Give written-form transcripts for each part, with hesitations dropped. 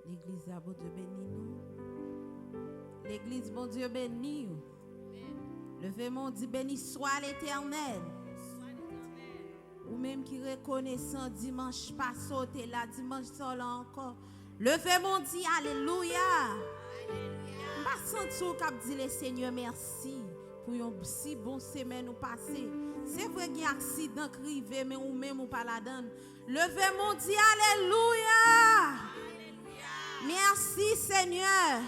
L'église, bon Dieu béni nous. L'église, bon Dieu béni nous. Levez-moi, dit béni soit l'Éternel. Ou même qui reconnaissant dimanche pas sauté là, dimanche sol encore. Levez-moi, dit alléluia. Pas sentir cap dit le Seigneur merci pour une si bonne semaine ou passé. C'est vrai qu'il y a un accident crivé mais ou même ou pas la donne. Levez-moi, dit alléluia. Merci Seigneur.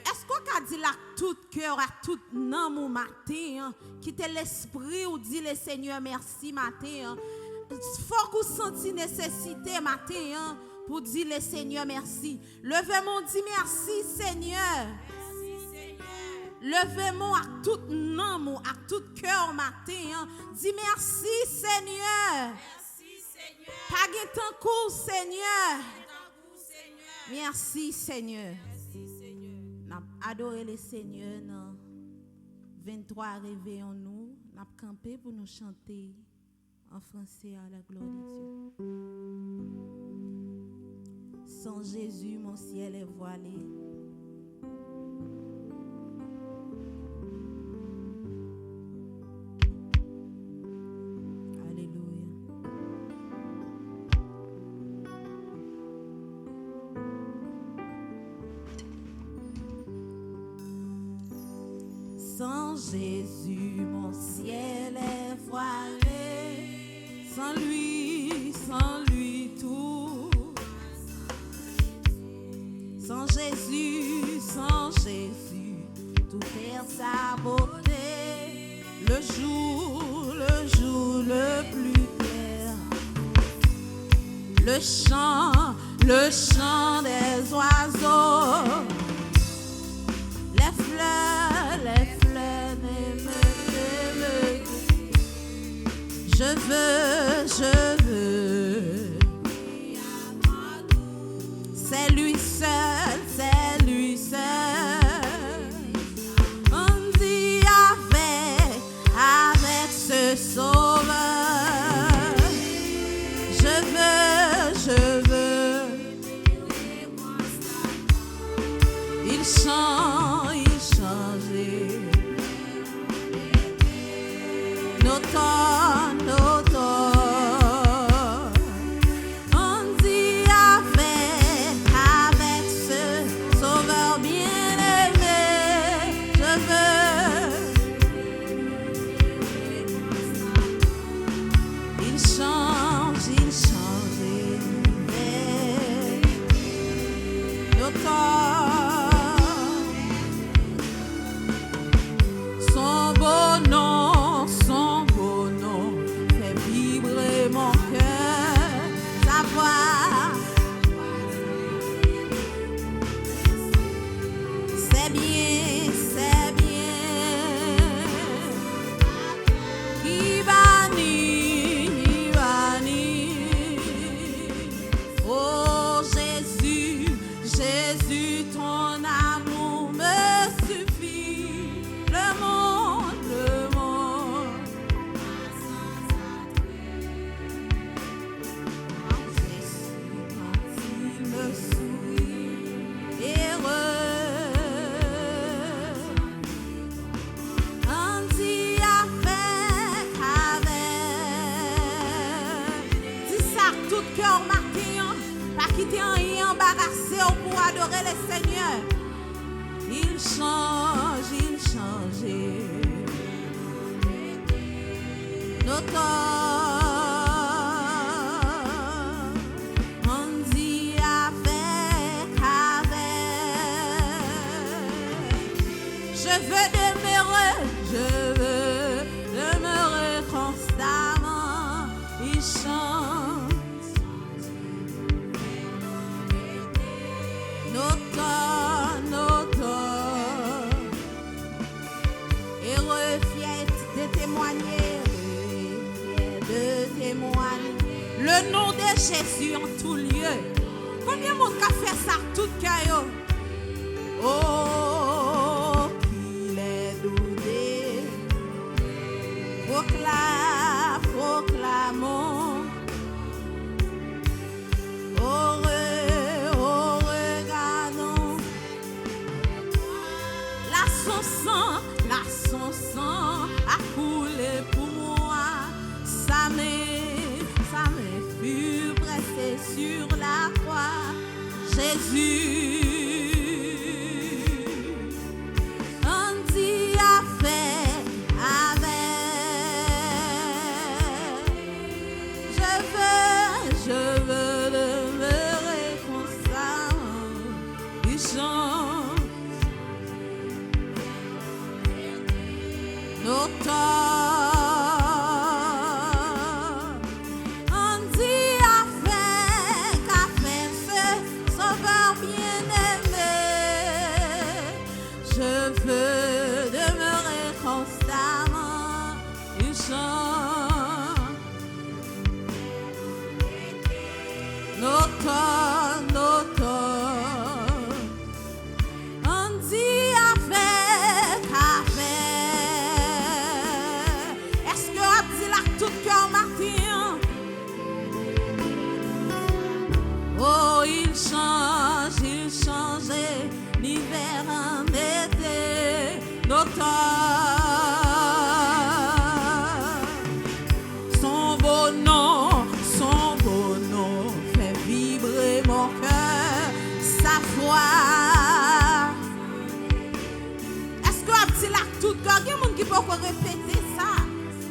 Est-ce qu'on a dit là tout cœur, à tout âme au matin, quitter l'esprit ou dit le Seigneur merci matin. Faut qu'on sente nécessité matin pour dire le Seigneur merci. Levez-moi, dit merci Seigneur. Levez-moi à tout âme, à tout cœur matin, dis merci Seigneur. Pas de temps court Seigneur. Merci Seigneur. N'a adoré le Seigneur dans 23 réveillons nous, n'a campé pour nous chanter en français à la gloire de Dieu. Sans Jésus mon ciel est voilé. Sans Jésus, mon ciel est voilé. Sans lui, tout. Sans Jésus, tout perd sa beauté. Le jour le plus clair. Le chant des oiseaux. Les fleurs je veux, c'est lui seul, on dit avec ce sauveur, je veux, il changeait nos temps. Son beau nom fait vibrer mon cœur. Savoir, c'est bien. Qui banit. Oh Jésus, ton amour me suffit. Le monde me sourit, heureux. On dit avec. Dis ça tout cœur matin, pas quitter rien embarrassé pour adorer le Seigneur. Il change nos corps. On dit avec. Je veux demeurer constamment. Il chante nos corps. Heureux, fier de témoigner. Le nom de Jésus en tout lieu. Combien de monde a fait ça tout caillou? Oh, qu'il est doué. Proclamons. Heureux, Répéter ça,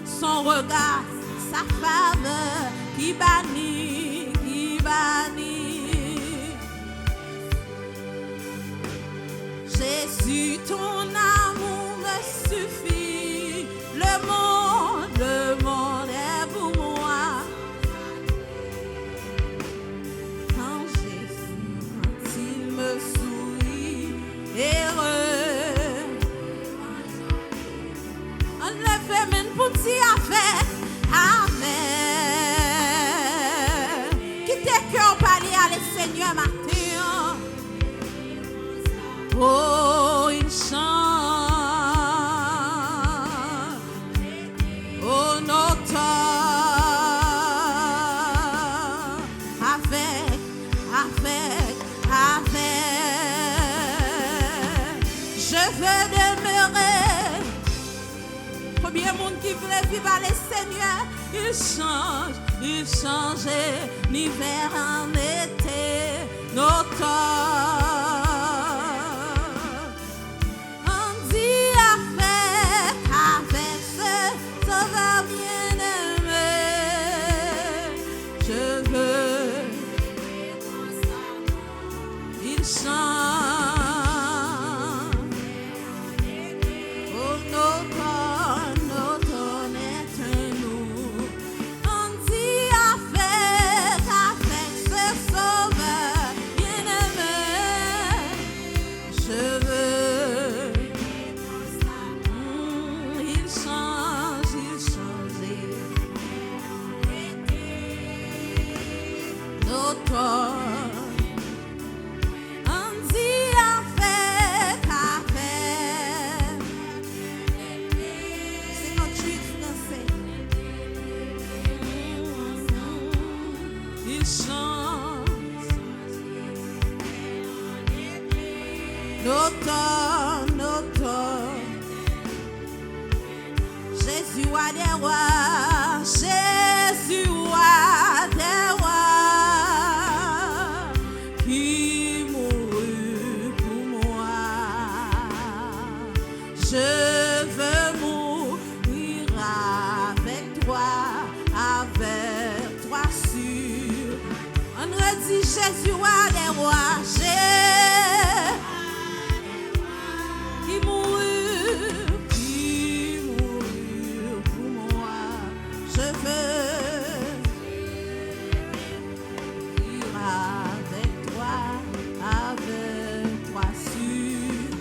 son regard, sa faveur qui bannit, qui bannit. Jésus, ton amour me suffit. Le monde est pour moi. Quand Jésus, quand il me sourit, heureux. Pour dire avec, qui t'es cœur parler à le Seigneur matin. Oh, il chante, oh, notre avec, je veux demeurer. Combien de monde qui voulait vivre à le Seigneur, il change l'hiver en été, notre on dit avec ce sauveur bien-aimé, je veux, il chante, oh notre Jésus a des rois, Jésus a des rois qui mourut pour moi. Je veux mourir avec toi sûr. On redit Jésus a des rois, qui mourut pour moi. Je veux vivre avec toi sûr.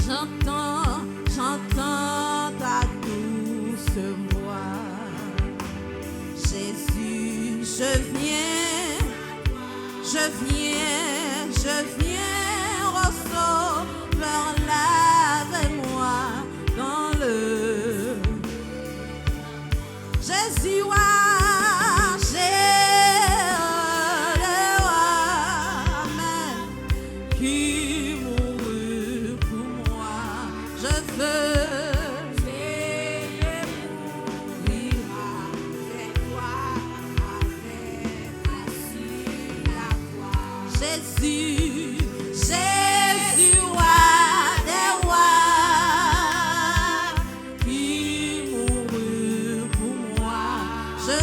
J'entends ta douce voix. Jésus, je viens, Sauveur, lave-moi dans le Jésus, Amen, qui mourut pour moi. Je veux Jésus, Jésus, roi des rois, qui mourut pour moi. Je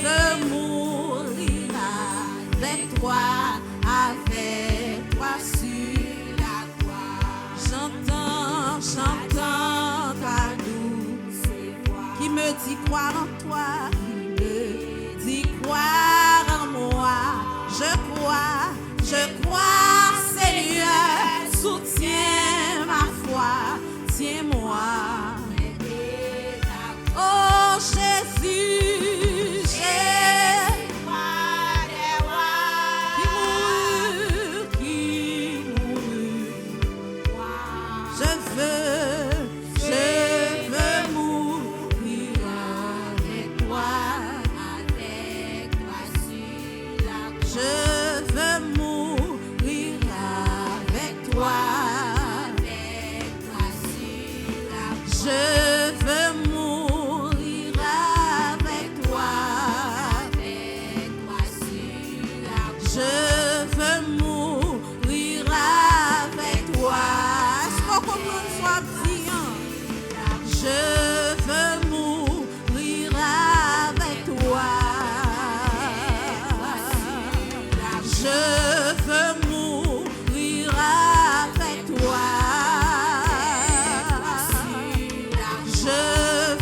veux mourir avec toi sur la croix. J'entends ta douce voix qui me dit croire en toi, qui me dit croire en moi. Je crois, Seigneur, soutiens ma foi, tiens-moi. Oh Jésus, je veux mourir avec toi sur la croix. Je veux mourir avec toi sur la croix. Je veux mourir avec toi sur la croix. Je veux mourir avec toi. Est-ce qu'on comprend soit bien? Je veux mourir avec toi. Je veux mourir avec toi. Je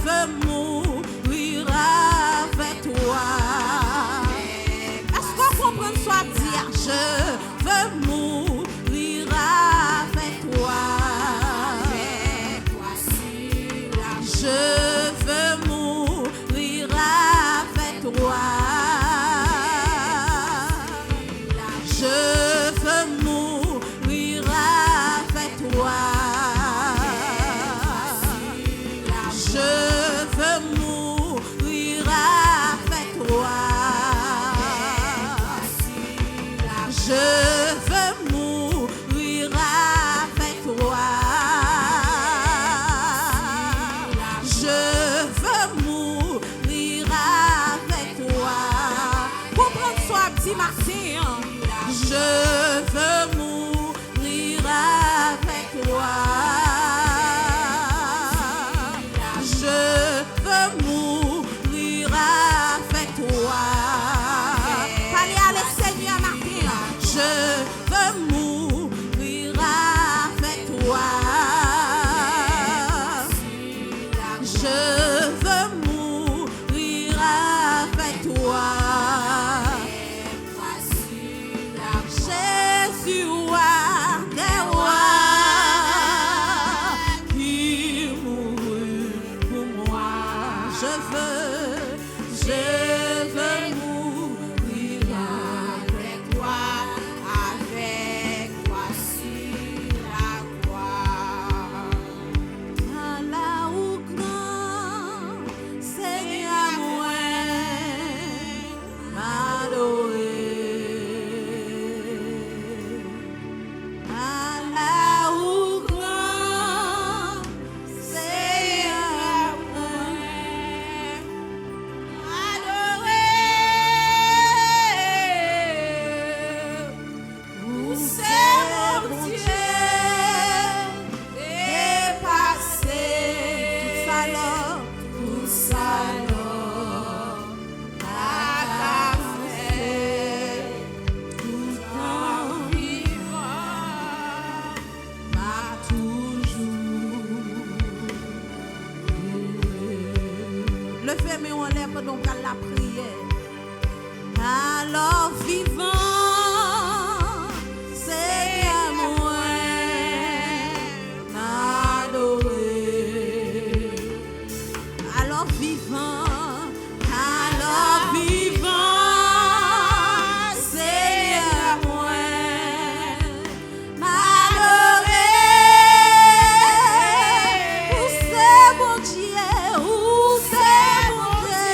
veux mourir avec toi. Est-ce qu'on comprend soit dire? Je veux mourir avec toi. Je veux mourir avec toi. Je veux mourir avec toi. Je veux mourir avec toi. Je veux mourir avec toi. Je veux mourir avec toi. Comprends soit petit matin. Je veux mourir avec toi. Je veux mourir avec toi. Parlez à le Seigneur matin. Je veux mourir avec toi. Je veux mourir avec toi. Jésus, roi des rois, qui mourut pour moi. Je veux mourir avec toi sur la croix. Allah ou grand, Seigneur moi, m'adorer. Allah ou grand, Seigneur moi, m'adorer. Vous c'est mon Dieu dépassé. Tout ça n'a qu'à faire. Tout en vivant m'a toujours. Levez mes en l'air pendant qu'on la prière. Alors vivant, Seigneur moi, m'adorer. Alors vivant, Seigneur moi, m'adorer. Où c'est mon Dieu, où c'est mon Dieu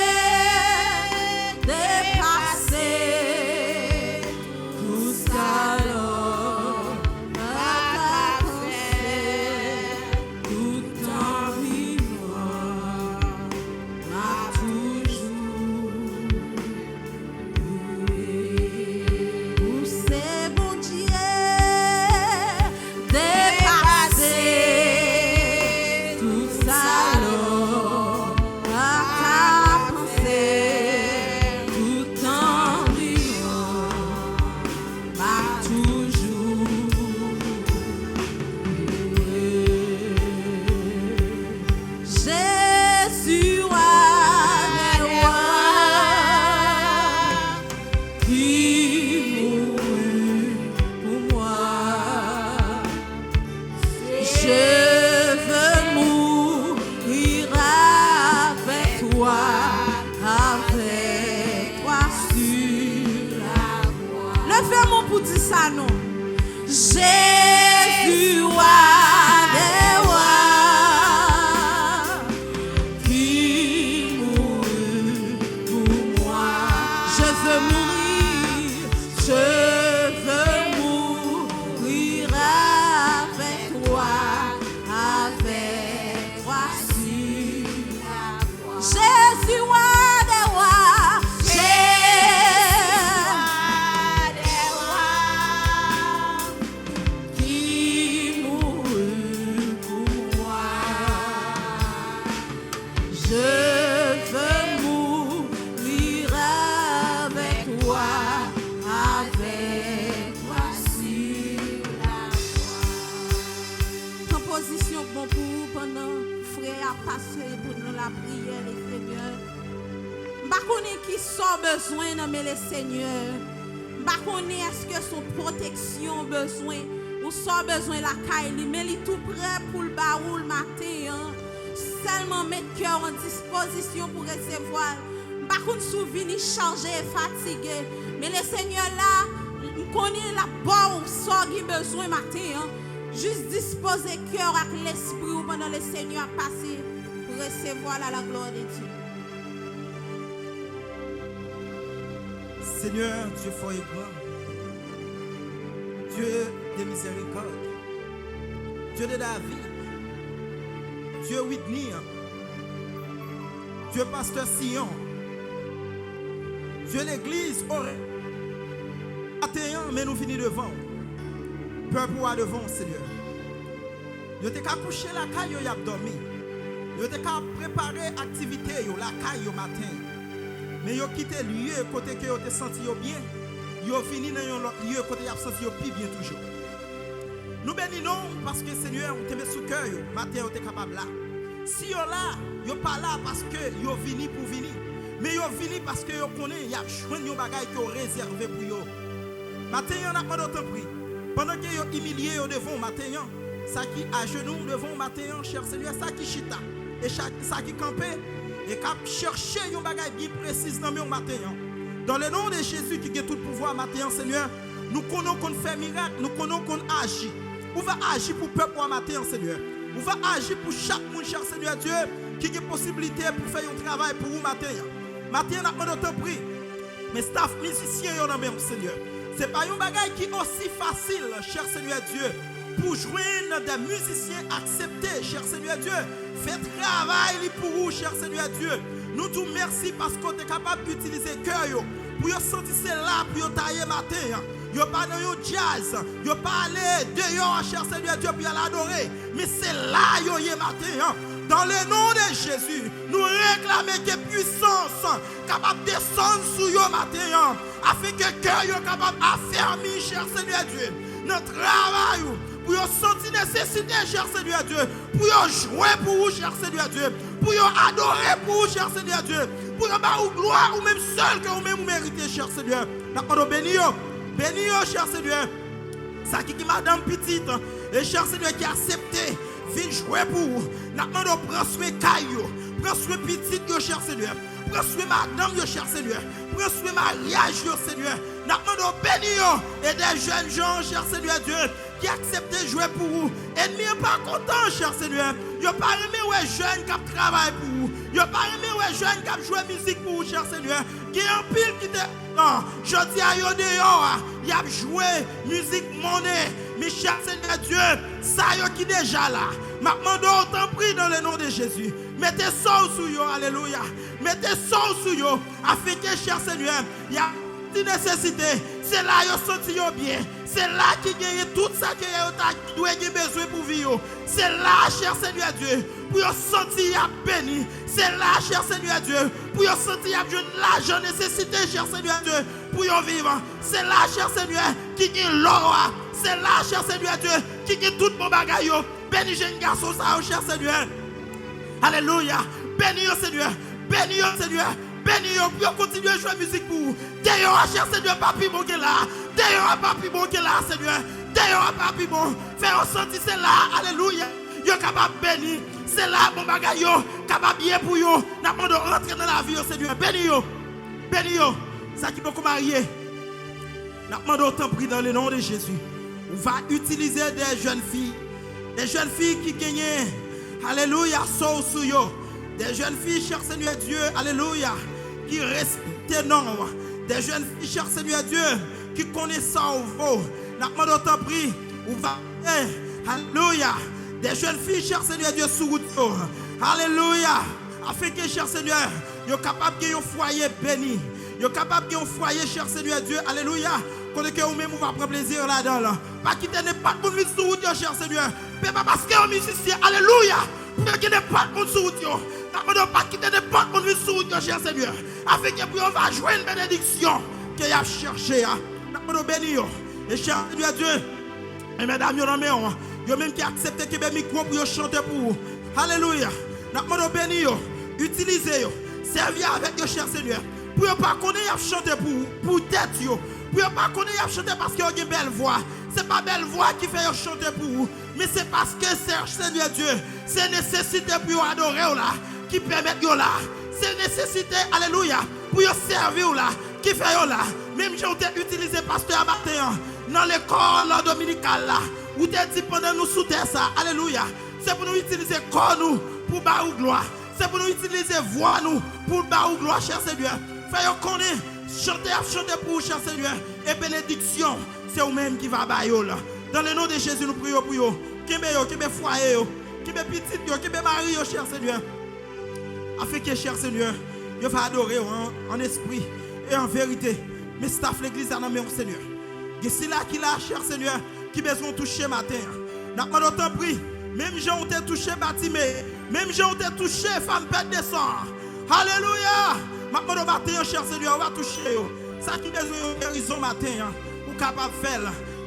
pour dire ça, non? Jésus, roi des rois, qui mourut pour moi. Je veux mourir, je veux mourir avec toi sur la croix. Jésus, roi des rois, bon pour pendant frère a passé pour nous la prière les Seigneur. M'pa connait qui sont besoin dans les Seigneur. M'pa connait est-ce que son protection besoin ou son besoin la caille mais il tout prêt pour le barou le matin. Seulement mettre cœur en disposition pour recevoir. M'pa connait souvenir chargé et fatigué mais le Seigneur là connaît la bonne sort qui besoin matin. Juste disposer cœur avec l'esprit pendant le Seigneur a passé pour recevoir la gloire de Dieu. Seigneur, Dieu fort et grand. Dieu de miséricorde. Dieu de David. Dieu Whitney. Dieu Pasteur Sion. Dieu l'Église. Mais nous finissons devant. Peuple ou devant, Seigneur. Yo te ka coucher la caille, yo y a dormi. Yo te ka préparer activité yo la caille au matin. Mais yo quitté lieu côté que yo te senti yo bien. Yo fini dans un lieu côté y a senti yo pi bien toujours. Nous bénissons parce que Seigneur, on te met sous cœur yo, matin yo te capable là. Si yo là, yo pas là parce que yo vini pour venir. Mais yo vini parce que yo connaît y a joindre yo bagay que yo réservé pour yo. Matin yo n'a pas d'autre prix. Pendant que yo humilié yo devant matin, ça qui à genoux devant matin, cher Seigneur, ça qui chita et ça qui campé et cap chercher un bagage bien précis dans mon matin. Dans le nom de Jésus qui a tout pouvoir matin, Seigneur, nous connaissons qu'on fait miracle, nous connaissons qu'on agit. On va agir pour le peuple matin, Seigneur. On va agir pour chaque monde, cher Seigneur Dieu, qui a possibilité pour faire un travail pour vous matin. Matin, on a notre prix. Mais staff musicien, on a même, Seigneur. Ce n'est pas un bagage qui est aussi facile, cher Seigneur Dieu, pour joindre des musiciens acceptés, cher Seigneur Dieu. Faites travail pour vous, cher Seigneur Dieu. Nous te remercions parce qu'on est capable d'utiliser le cœur pour sentir cela, pour tailler matin. Yo pas dans le jazz, yo pas aller dehors, cher Seigneur Dieu, pour l'adorer. Mais c'est là, yo y matin. Dans le nom de Jésus, nous réclamons que puissance capable de descendre sur yo matin, afin que le cœur soit capable d'affermir, cher Seigneur Dieu, notre travail, pour sentir nécessité, cher Seigneur Dieu, pour jouer pour vous, cher Seigneur Dieu, pour adorer pour vous, cher Seigneur Dieu, pour avoir gloire ou même seul que vous même méritez, cher Seigneur. Nous bénissons, cher Seigneur. Ça qui est madame petite, et cher Seigneur qui a accepté. Viens jouer pour vous. Nous prends soin caillou. Prends soin petite, cher Seigneur. Prends soin madame, cher Seigneur. Prends soin mariage, Seigneur. Nous bénissons et des jeunes gens, cher Seigneur Dieu, qui acceptent de jouer pour vous. Ennemis n'est pas content, cher Seigneur. Ils n'ont pas aimé les jeunes qui travaillent pour vous. Ils n'ont pas aimé les jeunes qui jouent musique pour vous, cher Seigneur. Qui est en pile qui te... Non, je dis à eux dehors, ils ont joué musique monnaie. Mais cher Seigneur Dieu, ça y est qui déjà là. Maintenant, on t'en prie dans le nom de Jésus. Mettez ça sur eux, alléluia. Mettez ça sur eux, afin que, cher Seigneur, il y a une nécessité. C'est là qu'ils senti bien. C'est là qu'ils gagnent tout ça qu'ils ont besoin pour vivre. C'est là, cher Seigneur Dieu, pour sentir béni. C'est là, cher Seigneur Dieu, pour sentir l'argent nécessité, cher Seigneur Dieu, pour vivre. C'est là, cher Seigneur, qui gagne l'or. C'est là, cher Seigneur Dieu, qui gagne tout mon bagaille. Bénis jeune garçon, ça, cher Seigneur. Alléluia. Bénis, Seigneur. Bénis, Seigneur. Bénis, pour continuer à jouer musique pour vous. D'ailleurs, cher Seigneur, papi bon qui est là. D'ailleurs, papi bon qui est là, Seigneur. D'ailleurs, papi bon. Fais ressentir c'est là. Alléluia. Yo capable bénir. C'est là, mon bagaille, capable bien pour vous. N'a pas de rentrer dans la vie, Seigneur. Bénis, Bénis, ça qui beaucoup marié. Nous demandons tant pris dans le nom de Jésus. On va utiliser des jeunes filles qui gagnent, alléluia, sous yo. Des jeunes filles, cher Seigneur Dieu, alléluia, qui restent tes noms. Des jeunes filles, cher Seigneur Dieu, qui connaissent ça au vaut. Nous demandons tant pris. On va, alléluia, des jeunes filles, cher Seigneur Dieu, sous route. Alléluia, afin que, cher Seigneur, vous êtes capable de un foyer béni. Vous êtes capable de un foyer, cher Seigneur Dieu, alléluia. Qu'on est que vous-même, vous va prendre plaisir là-dedans. Pas quitter pas de monde sur route, cher Seigneur. Mais pas parce que vous musicien, alléluia. Pour qu'il n'y ait pas de monde sur route. Nous ne pas quitter pas de monde sur route, cher Seigneur. Afin que vous va jouer une bénédiction que vous avez cherché. Nous ne bénir. Et cher Seigneur Dieu, et mesdames, vous même qui acceptent que le micro pour chanter pour vous. Alléluia. Nous ne bénir. Utilisez-vous. Servez avec vous, cher Seigneur. Pour ne pas connaître chanter pour tête. Pour ne pas connaître chanter parce que vous avez une belle voix. Ce n'est pas belle voix qui fait chanter pour vous. Mais c'est parce que c'est Seigneur Dieu. C'est nécessité pour adorer là. Qui permet là. C'est nécessité, alléluia, pour servir là. Qui fait là. Même j'ai utilisé pasteur matin dans l'école dominicale là. Où tu dit pendant nous sous terre ça. Alléluia. C'est pour nous utiliser corps nous pour barrer gloire. C'est pour nous utiliser voix nous pour barrer gloire, cher Seigneur. Fais-vous connaître. Chantez pour vous, cher Seigneur. Et bénédiction, c'est vous-même qui va bailler là. Dans le nom de Jésus, nous prions pour vous. Qui est foyer, qui est petit, qui est mari, cher Seigneur. Afin que, cher Seigneur, vous va adorer en esprit et en vérité. Mais staff l'église à nom Seigneur. Et c'est là qu'il a, cher Seigneur, qui besoin de toucher matin. Nous avons autant pris. Même gens ont été touchés bâtimés. Même gens ont été touchés femmes pète des sangs. Alléluia. Maintenant, matin, cher Seigneur, on va toucher. Ça qui besoin de guérison matin, ou capable de faire.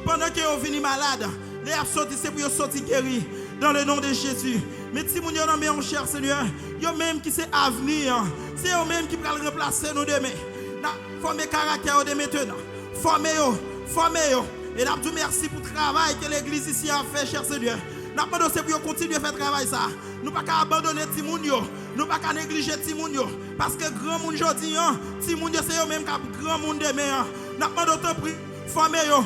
Pendant que vous venez malade, les sortis, c'est pour vous sortir guéri. Dans le nom de Jésus. Mais si vous avez un cher Seigneur, vous même qui c'est avenir. C'est vous même qui peut remplacer nous demain. Formez caractère de maintenant. Formez-vous. Et nous vous merci pour le travail que l'église ici a fait, cher Seigneur. Nous demandons c'est pour continuer à faire travail ça. Nous ne pouvons pas abandonner Timounio. Nous ne pouvons pas négliger Timounio. Parce que grand monde aujourd'hui, Timounio c'est eux même qui grand monde demain. Nous demandons ton prix. Formez-vous,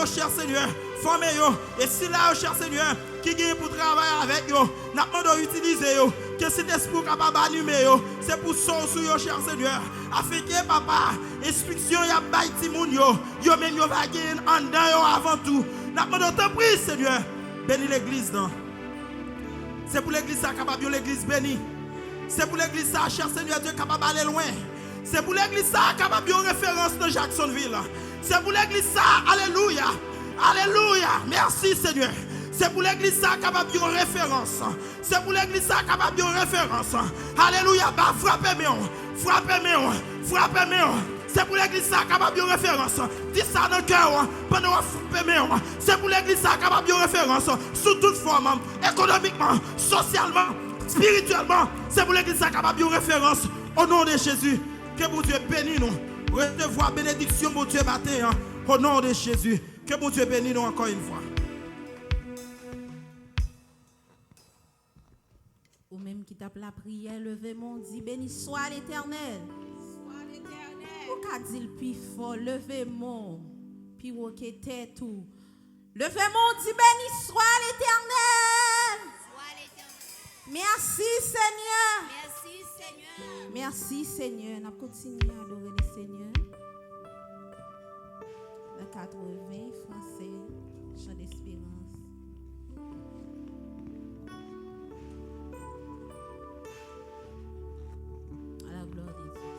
cher Seigneur. Formez-vous. Et si là, cher Seigneur, qui vient pour travailler avec vous, nous demandons d'utiliser vous. Que cet esprit capable d'animer vous. C'est pour sortir vous, cher Seigneur. Afin que papa, instruction y a bail Timounio. Vous même vous va gagner en dedans avant tout. Nous demandons ton prix, Seigneur. Bénis l'église, non? C'est pour l'église capable de l'église bénie. C'est pour l'église cher Seigneur Dieu, capable d'aller loin. C'est pour l'église capable de référence de Jacksonville. C'est pour l'église alléluia. Alléluia. Merci Seigneur. C'est pour l'église capable de référence. C'est pour l'église capable de référence. Alléluia. Bah, frappez-moi. C'est pour l'église capable de référence. Dis ça dans le cœur. Pendant que vous c'est pour l'église capable de référence. Sous toute forme. Économiquement, socialement, spirituellement. C'est pour l'église capable de référence. Au nom de Jésus. Que mon Dieu bénisse nous. Recevoir bénédiction, mon Dieu, matin. Au nom de Jésus. Que mon Dieu bénisse nous encore une fois. Ou même qui tape la prière, levez mon dit, béni soit l'Éternel. Ou qu'a dit le plus fort, levez mon, puis ou qui était tout. Levez mon dit, béni soit l'Éternel. Merci Seigneur. Merci Seigneur. Nous continuons à adorer le Seigneur. Le 80 français, chant d'espérance. À la gloire de Dieu.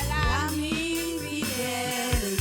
La nuit fidèle.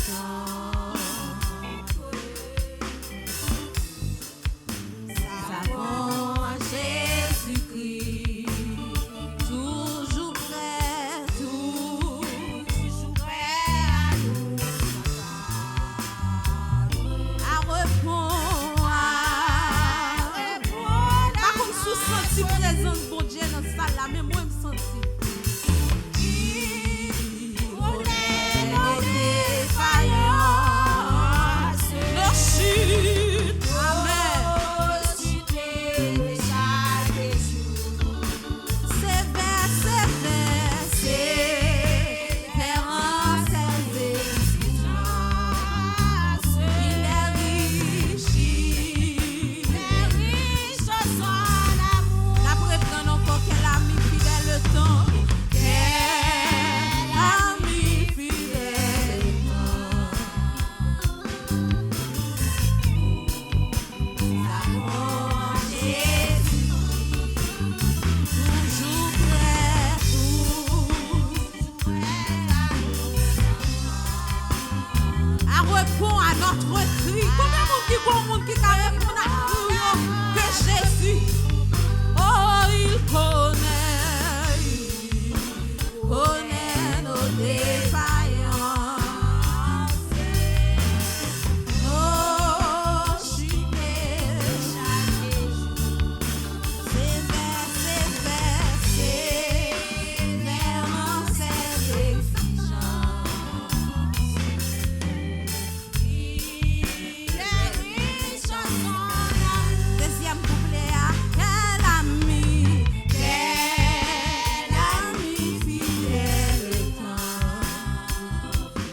répond à notre cri. Combien de monde qui répond à nous que Jésus, oh, il connaît nos défaillances, nos chutes chaque jour. C'est vraiment cette exigence. Il est riche en son amour. Deuxième couplet, quel ami fidèle le temps.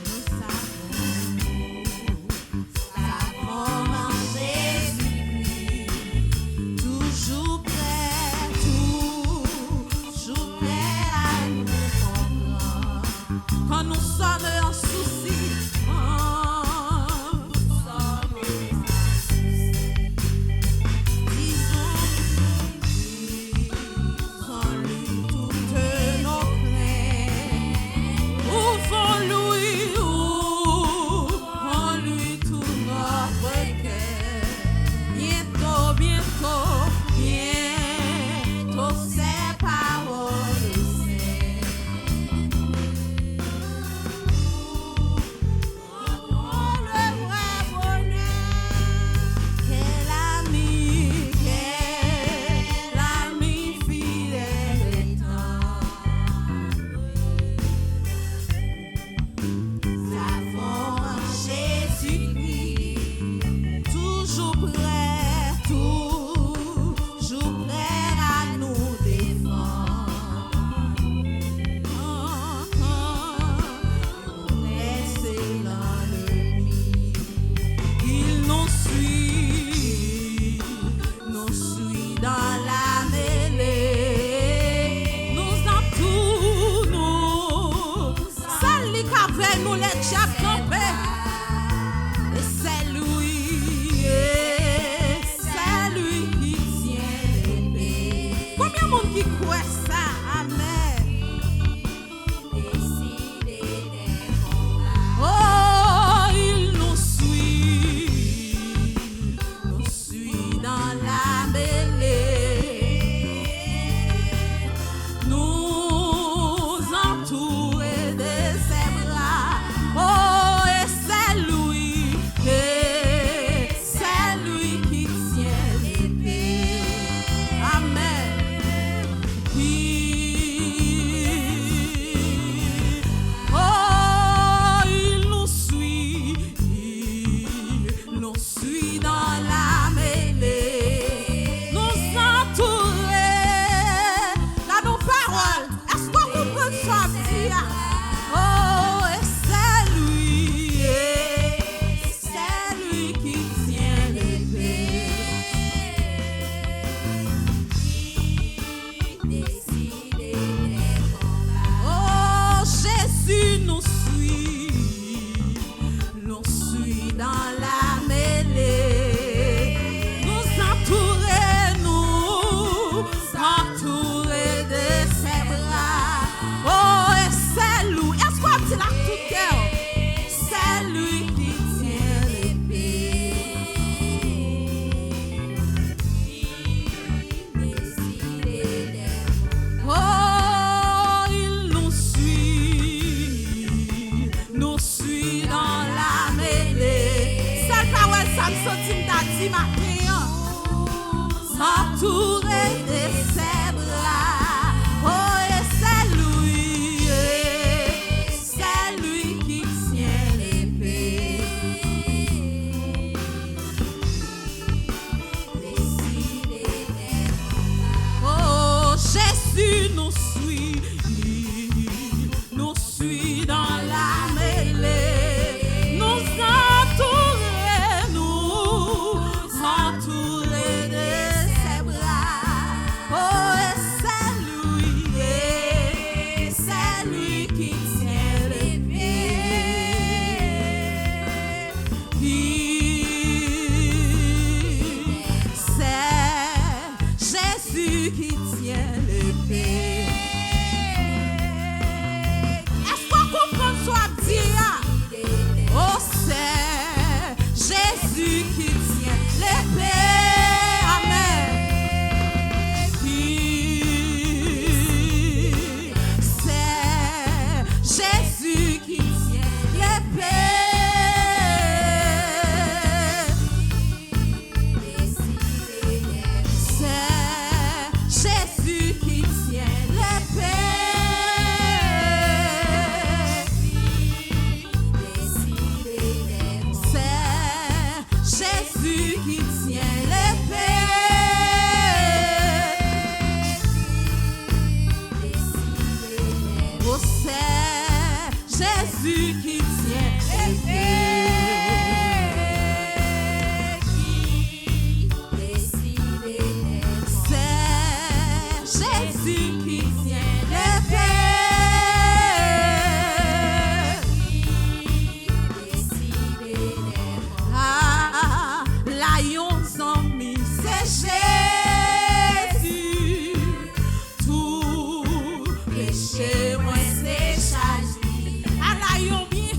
Nous savons en Jésus-Christ, toujours prêt à nous comprendre. Quand nous sommes en souci, disons sans lui toutes nos craintes. Ouvrons-lui tout notre cœur. Bientôt, ces paroles saines. Le vrai bonheur. Quel ami fidèle et tendre. Savons en Jésus-Christ, toujours prêt à nous défendre. Excellent l'ennemi, il nous suit dans la mêlée, nous entoure, celle qui avait nous les diables campés. Et c'est lui qui tient l'épée. Combien de monde qui croit ça? Amen. Oh, il nous suit dans la mêlée, nous entoure de ses bras. Oh, et c'est lui qui tient l'épée. Amen. Oh, il nous suit dans la mêlée, nous entoure. Là, nos paroles, est-ce qu'on comprend ça, Pia? Oh, et c'est lui qui tient l'épée. Oh, Jésus nous suit dans la mêlée, nous entoure de ses bras. Oh, et c'est lui, est-ce qu'on dit là tout cœur? C'est lui qui tient l'épée. Oh, il nous suit dans la mêlée. Cette parole, ça me sortit t'a dit matin. Entouré de ses bras. Oh, et c'est lui qui tient l'épée. Oh, Jésus nous suit dans la mêlée, nous entoure de ses bras. Jésus qui tient les faits, qui décide d'être. C'est Jésus qui tient les faits, qui décide d'être. Ah, lion zombie, c'est Jésus. Tout péché, moi c'est chargé. Ah, lion bien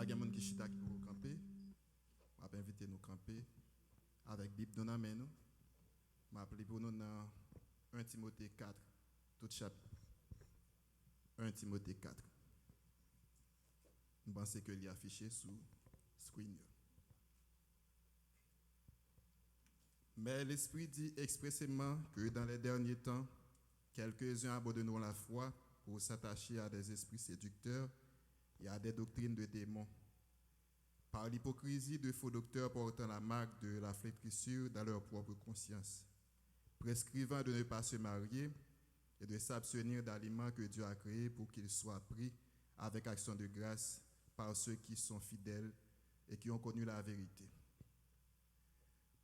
ta gen moun ki chita ki pour camper. On va inviter nous camper avec Bible dans la main nous. M'a appelé pour nous dans 1 Timothée 4 tout chapitre 1 Timothée 4. Je pense que il est affiché sous screen. Mais l'Esprit dit expressément que dans les derniers temps, quelques-uns abandonneront la foi pour s'attacher à des esprits séducteurs et à des doctrines de démons. Par l'hypocrisie de faux docteurs portant la marque de la flétrissure dans leur propre conscience, prescrivant de ne pas se marier et de s'abstenir d'aliments que Dieu a créés pour qu'ils soient pris avec action de grâce par ceux qui sont fidèles et qui ont connu la vérité.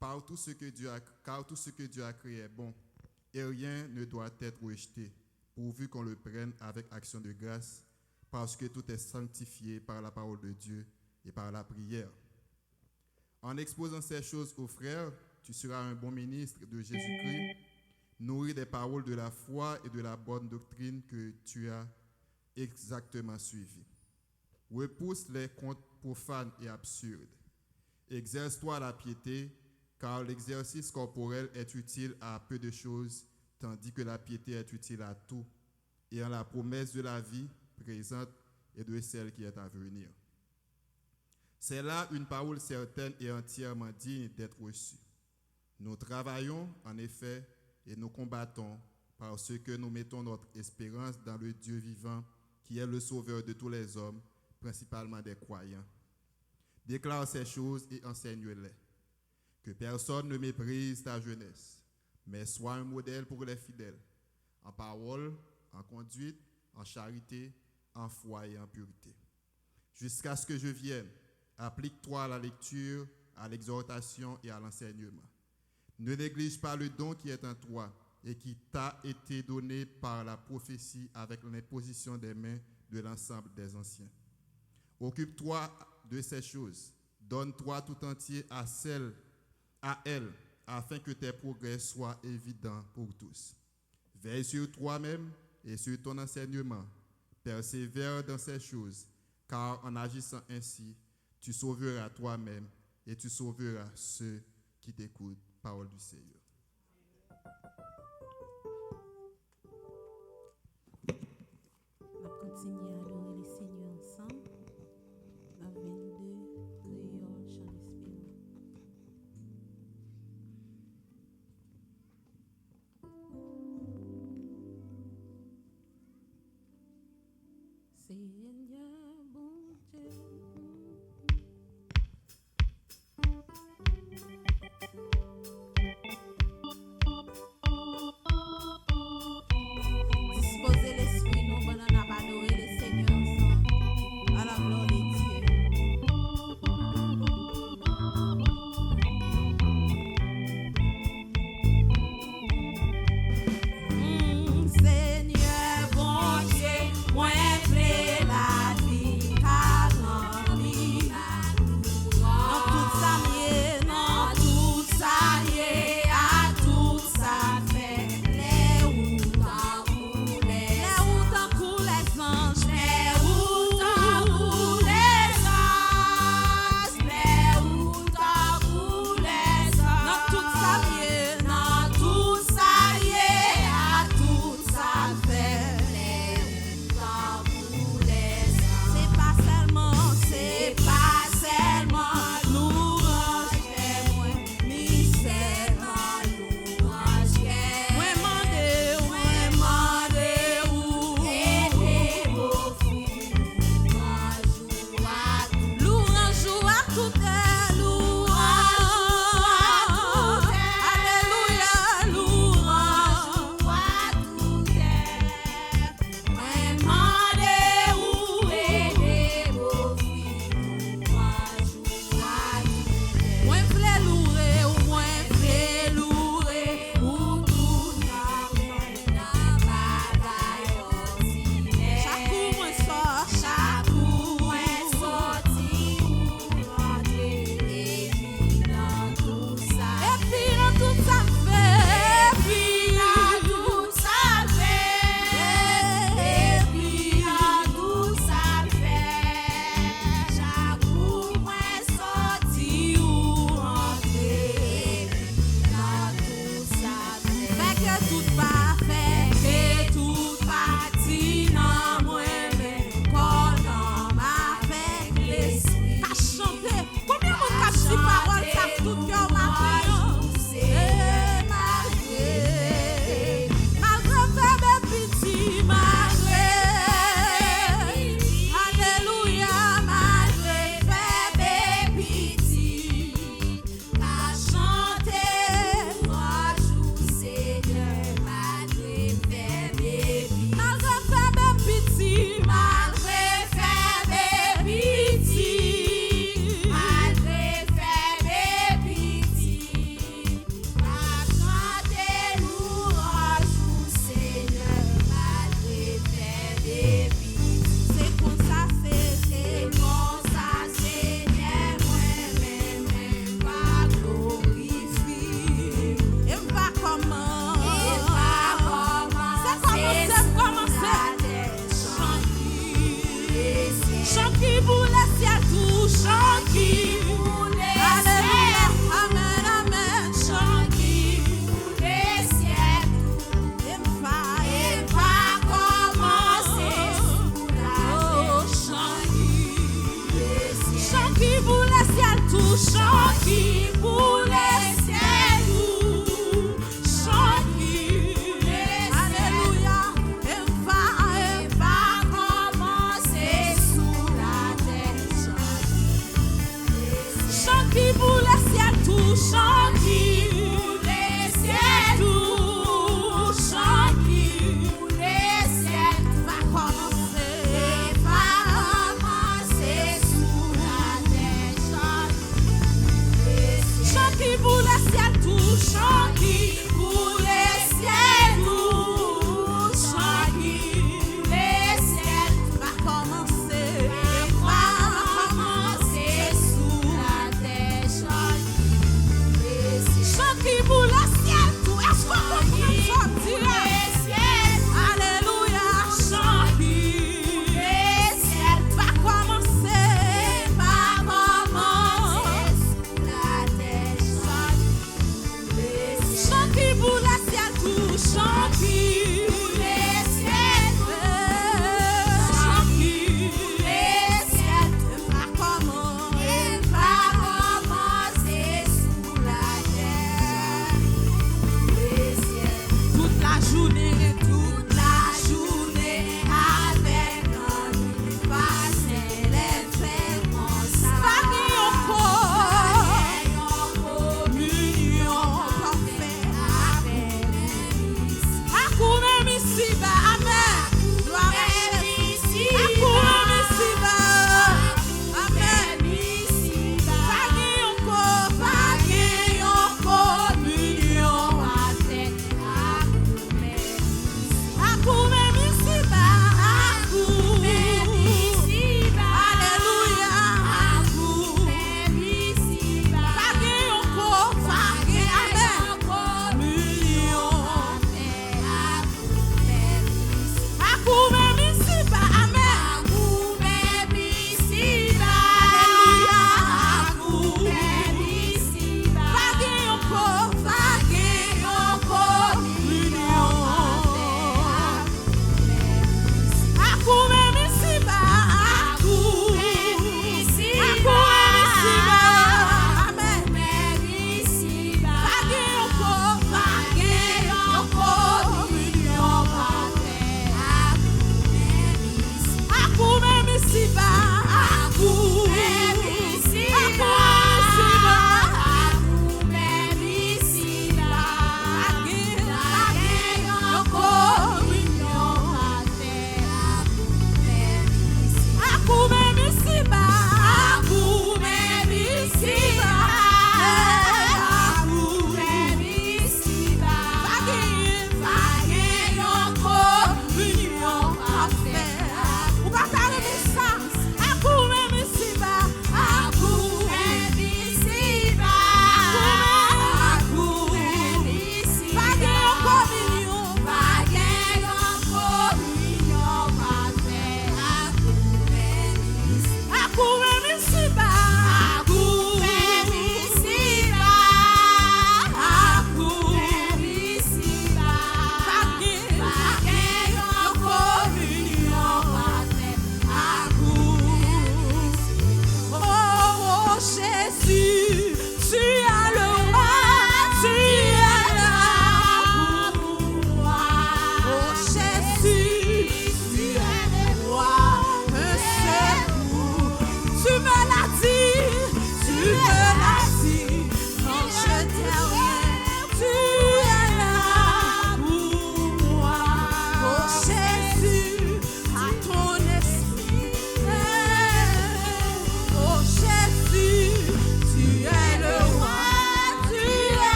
Car tout ce que Dieu a créé est bon, et rien ne doit être rejeté, pourvu qu'on le prenne avec action de grâce, parce que tout est sanctifié par la parole de Dieu et par la prière. En exposant ces choses aux frères, tu seras un bon ministre de Jésus-Christ, nourri des paroles de la foi et de la bonne doctrine que tu as exactement suivies. Repousse les contes profanes et absurdes. Exerce-toi la piété, car l'exercice corporel est utile à peu de choses, tandis que la piété est utile à tout, et en la promesse de la vie présente et de celle qui est à venir. C'est là une parole certaine et entièrement digne d'être reçue. Nous travaillons, en effet, et nous combattons, parce que nous mettons notre espérance dans le Dieu vivant, qui est le sauveur de tous les hommes, principalement des croyants. Déclare ces choses et enseigne-les. Que personne ne méprise ta jeunesse, mais sois un modèle pour les fidèles, en parole, en conduite, en charité, en foi et en pureté. Jusqu'à ce que je vienne, applique-toi à la lecture, à l'exhortation et à l'enseignement. Ne néglige pas le don qui est en toi et qui t'a été donné par la prophétie avec l'imposition des mains de l'ensemble des anciens. Occupe-toi de ces choses, donne-toi tout entier à elle, afin que tes progrès soient évidents pour tous. Veille sur toi-même et sur ton enseignement. Persévère dans ces choses, car en agissant ainsi, tu sauveras toi-même et tu sauveras ceux qui t'écoutent. Parole du Seigneur. On va continuer à adorer le Seigneur ensemble. La 22, Créole, chant d'espérance. Seigneur, bon Dieu.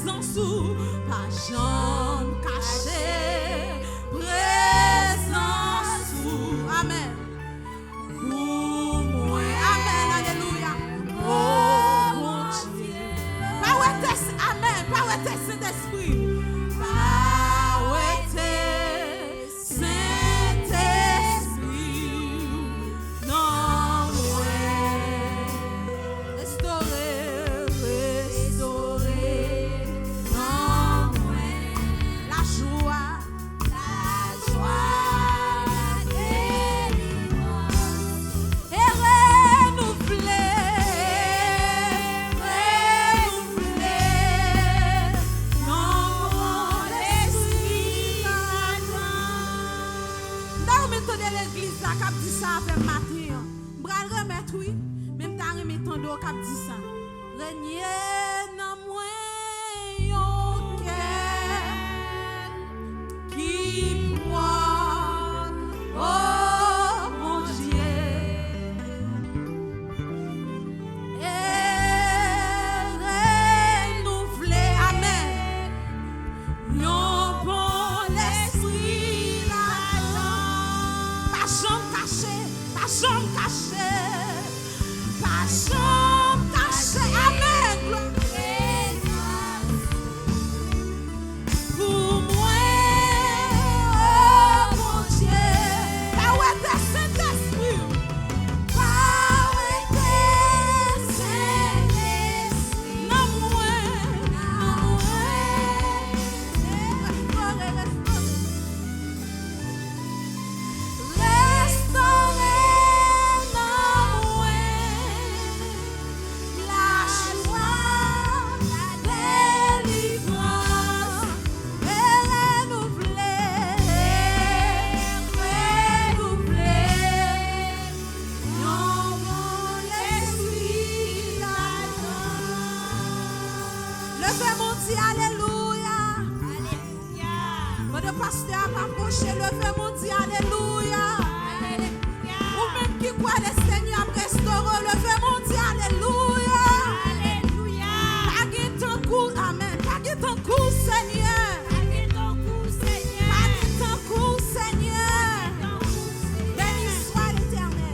présence ou pas jambe cachée, présence ou amen. Pour moi, amen, alléluia. Oh mon Dieu, pas ouais amen, pas ouais Saint-Esprit, pas ouais Saint-Esprit, non ouais, restaurer, non ouais, la joie, et renouveler, non mon esprit. Dans le de l'église là, qui dit ça avec matin, bral remettre oui, même temps remettant d'eau qui dit ça. Régner dans moi yon cœur qui croit, oh mon Dieu, et renouveler, amen, yon bon esprit là-dedans, pas jambe cachée, pas jambe cachée, pas jambe cachée, amen, gloire. Pour moi, oh mon Dieu, pas ouais t'es Saint-Esprit, pas ouais t'es Saint-Esprit, non moi, restaurer non moi, la joie, la délivrance, et renouveler, non mon esprit là-dedans. Levez mon Dieu, alléluia. Votre pasteur m'a approché, levez mon Dieu, alléluia. Ou même qui croit le Seigneur restaure, levez mon Dieu, alléluia. Pas qu'il t'en court, amen. Pas qu'il t'en court, Seigneur. Pas qu'il t'en court, Seigneur. Béni soit l'Éternel.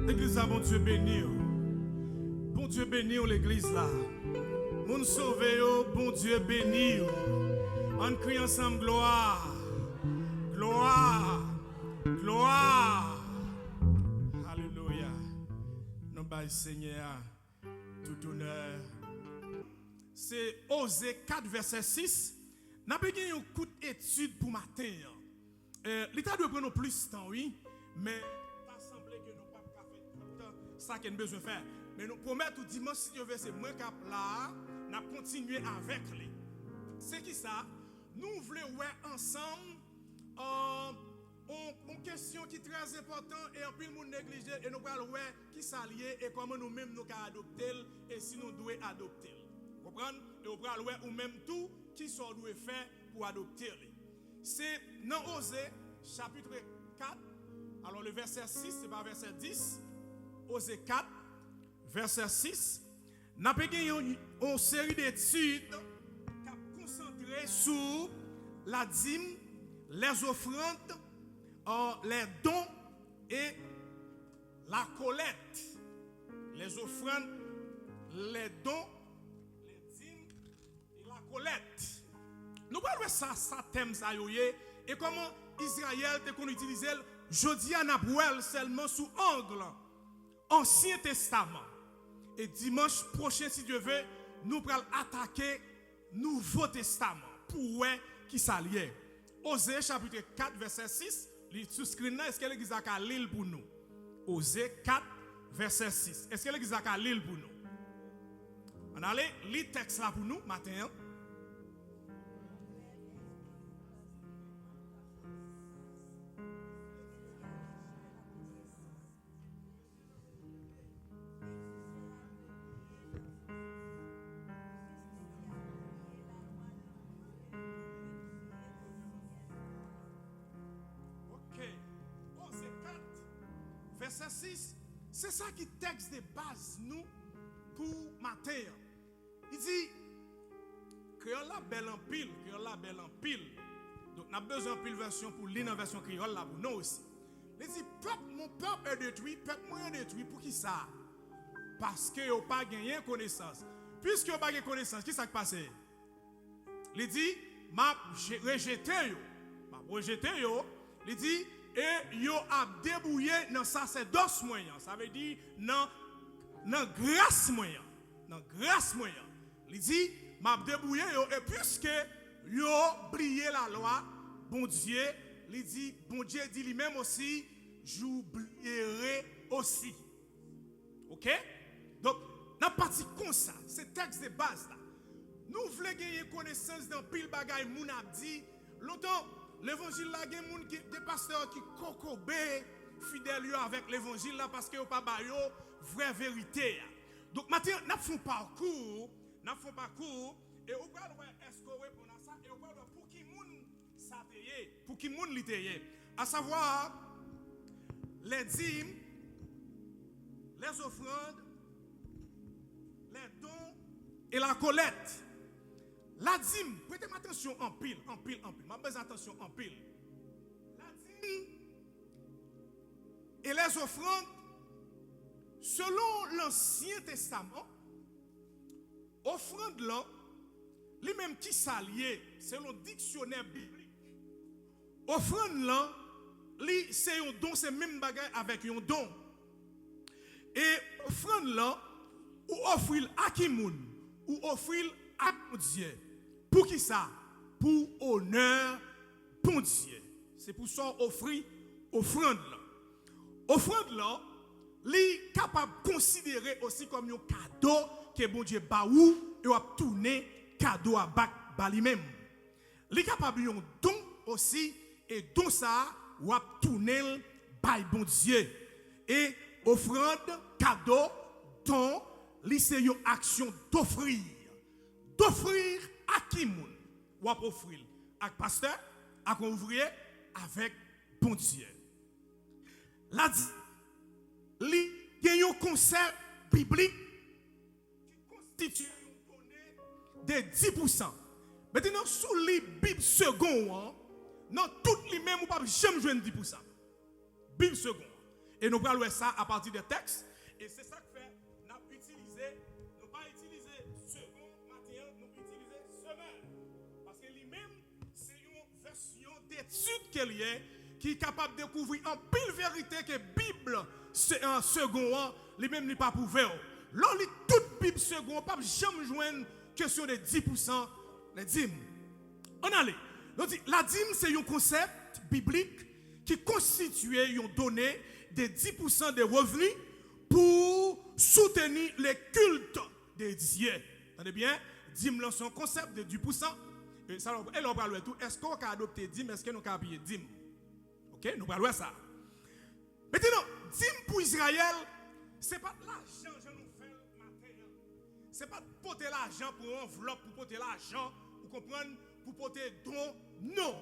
L'église là, bon Dieu béni. Bon Dieu béni l'église là. Mon sauvé, bon Dieu béni. On crie ensemble gloire. Gloire. Gloire. Alléluia. Nous baillons Seigneur tout honneur. C'est Osée 4 verset 6. N'a pas gagné un coup d'étude pour matin. L'État doit prendre plus de temps, oui, mais pas sembler que nous pas faire ça qu'on a besoin de faire. Mais nous promettons dimanche si Dieu veut c'est moins cap là, n'a continuer avec lui. C'est qui ça? Nous voulons voir ensemble une question qui est très importante et en plus nous négliger et nous allons voir qui s'allier et comment nous-mêmes nous pouvons adopter et si nous devons adopter. Vous comprenez? Et nous allons voir ou même tout qui sont doit faire pour adopter. C'est dans Osée chapitre 4. Alors le verset 6, c'est pas verset 10. Osée 4, verset 6. Nous avons une série d'études qui sont concentrées sur la dîme, les offrandes, les dons et la collecte. Les offrandes, les dons, les dîmes et la collecte. Nous allons voir ça thème ça et comment Israël te qu'on utilise jodi à Nabouel seulement sous angle Ancien Testament. Et dimanche prochain si Dieu veut, nous allons attaquer Nouveau Testament pour voir qui s'allie. Osée chapitre 4 verset 6, sous screen là, est-ce que l'église a lire pour nous? Osée 4 verset 6. Est-ce que l'église a lire pour nous? On allait lire texte là pour nous matin. verset 6, c'est ça qui texte de base nous pour matin. Il dit, créole la belle en pile, créole la belle en pile. Donc, on a besoin de pile version pour lire dans version créole là pour nous aussi. Il dit, mon peuple est détruit, peuple moi est détruit, pour qui ça? Parce que vous n'avez pas gagné connaissance. Puisque vous n'avez pas gagné connaissance, qui s'est passé? Il dit, m'a rejeté yo. Il dit, et yo a débouillé dans sacerdoce moyen. Ça veut dire, dans grâce moyen. Dans grâce moyen. Il dit, m'a débouillé yo, et puisque yo oublié la loi, bon Dieu, il dit, bon Dieu dit lui-même aussi, j'oublierai aussi. Ok? Donc, dans la partie comme ça, c'est texte de base là. Nous voulons gagner connaissance dans pile bagaille moun a dit. Longtemps, l'évangile là, il y a des pasteurs qui kokobé fidèles avec l'évangile là parce que yo pas ba yo vraie vérité. Donc maintenant, nous faisons parcours, et on va escorer pour ça et on va pour qui moun ça teye, pour qui moun li teye. À savoir les dîmes, les offrandes, les dons et la collecte. La dîme, prêtez attention en pile. Ma besoin attention en pile. La dîme et les offrandes, selon l'Ancien Testament, offrande là, les mêmes qui s'allient, selon le dictionnaire biblique. Offrande là, c'est un don, c'est même bagaille avec un don. Et offrande là, ou offrir à qui moun, ou offrir à Dieu. Pour qui ça? Pour honneur pour Dieu. C'est pour ça offrir offrande là. Offrande là, li capable de considérer aussi comme un cadeau que bon Dieu baou et a tourner cadeau à ba lui-même. Li capable un don aussi et don ça ou a tourner ba bon Dieu. Et offrande, cadeau, don, li c'est une action d'offrir. D'offrir à qui moun? Ou à offrir à pasteur, à ouvrier, avec bon Dieu. Là, il y a un concept biblique qui constitue une donnée de 10%. Maintenant, sous les Bible second, dans toutes les mêmes, on ne peut jamais jouer 10%. Bible second. Et nous parlons de ça à partir des textes. Et c'est ça que fait, nous avons utilisé, nous pas utilisé second, matin, nous utilisé semaine. Parce que lui-même, c'est une version d'étude qu'il y a qui est capable de découvrir en pile vérité que la Bible, c'est un second, lui-même n'est pas prouvé. Là, toute Bible second, pas jamais joindre question de 10%, les dîmes. On allait. La dîme, c'est un concept biblique qui constitue une donnée de 10% des revenus pour soutenir les cultes de Dieu. Entendez bien? Dîme, c'est un concept de 10%. Et ça, elle va parler tout. Est-ce qu'on a adopté dîme? Est-ce qu'on a payé dîme? Ok? Nous parlons de ça. Maintenant, dîme pour Israël, ce n'est pas l'argent que nous faisons matin. Ce n'est pas porter l'argent pour enveloppe, pour porter l'argent, vous comprenez, pour porter don. Non.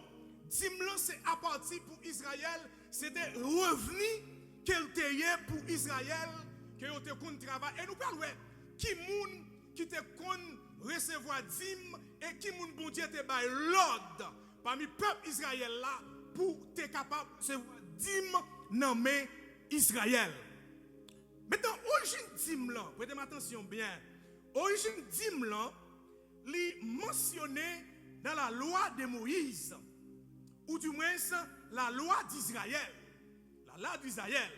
Dîme, c'est à partir pour Israël, c'est des revenus qu'elle t'a pour Israël, que vous te travail. Et nous parlons, qui moun qui te kon recevoir dîme et qui moun bon Dieu te bail l'ordre parmi le peuple Israël là pour te capable de recevoir dîme dans main Israël. Maintenant, origine dîme là, prêtez attention bien. Origine dîme là, li mentionné dans la loi de Moïse, ou du moins la loi d'Israël. La loi d'Israël.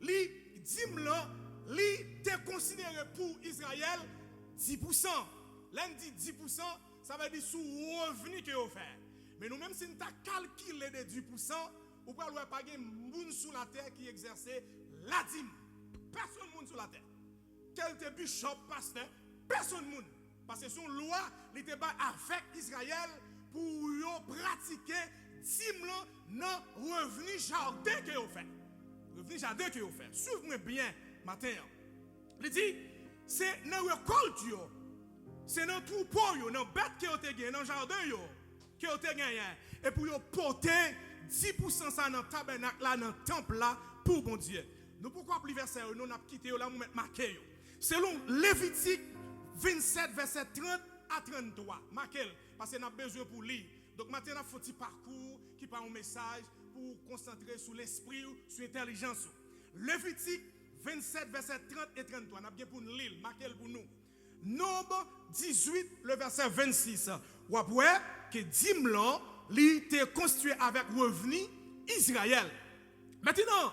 Li dîme là, li te considéré pour Israël 10%. L'un dit 10%, ça veut dire sous revenu que vous faites. Mais nous-mêmes, si nous avons calculé de 10%, vous ne pouvez pas avoir moun sur la terre qui exerçait la dîme. Personne moun sur la terre. Quel te bishop, pasteur, personne moun. Parce que son loi, il était avec Israël pour pratiquer dîme dans revenu jardin que vous faites. Revenu jardin que vous faites. Suivez-moi bien, matin. Il dit, c'est dans la récolte, c'est dans le troupeau, dans la bête que vous avez gagné, dans le jardin que vous avez gagné. Et pour porter 10% ça dans le tabernacle, là, dans le temple, là, pour bon Dieu. nous pourquoi plus verset nous n'a quitté là nous mettre marqué. Selon Lévitique 27 verset 30 à 33. Marquez parce que nous avons besoin pour lire. Donc maintenant nous avons un petit parcours qui parle un message pour concentrer sur l'esprit, sur l'intelligence. Lévitique 27 verset 30 et 33. Nous avons bien pour nous lire. Marquez pour nous. Nombre 18 le verset 26. Ou après que Dimlan il était construit avec revenu Israël. Maintenant,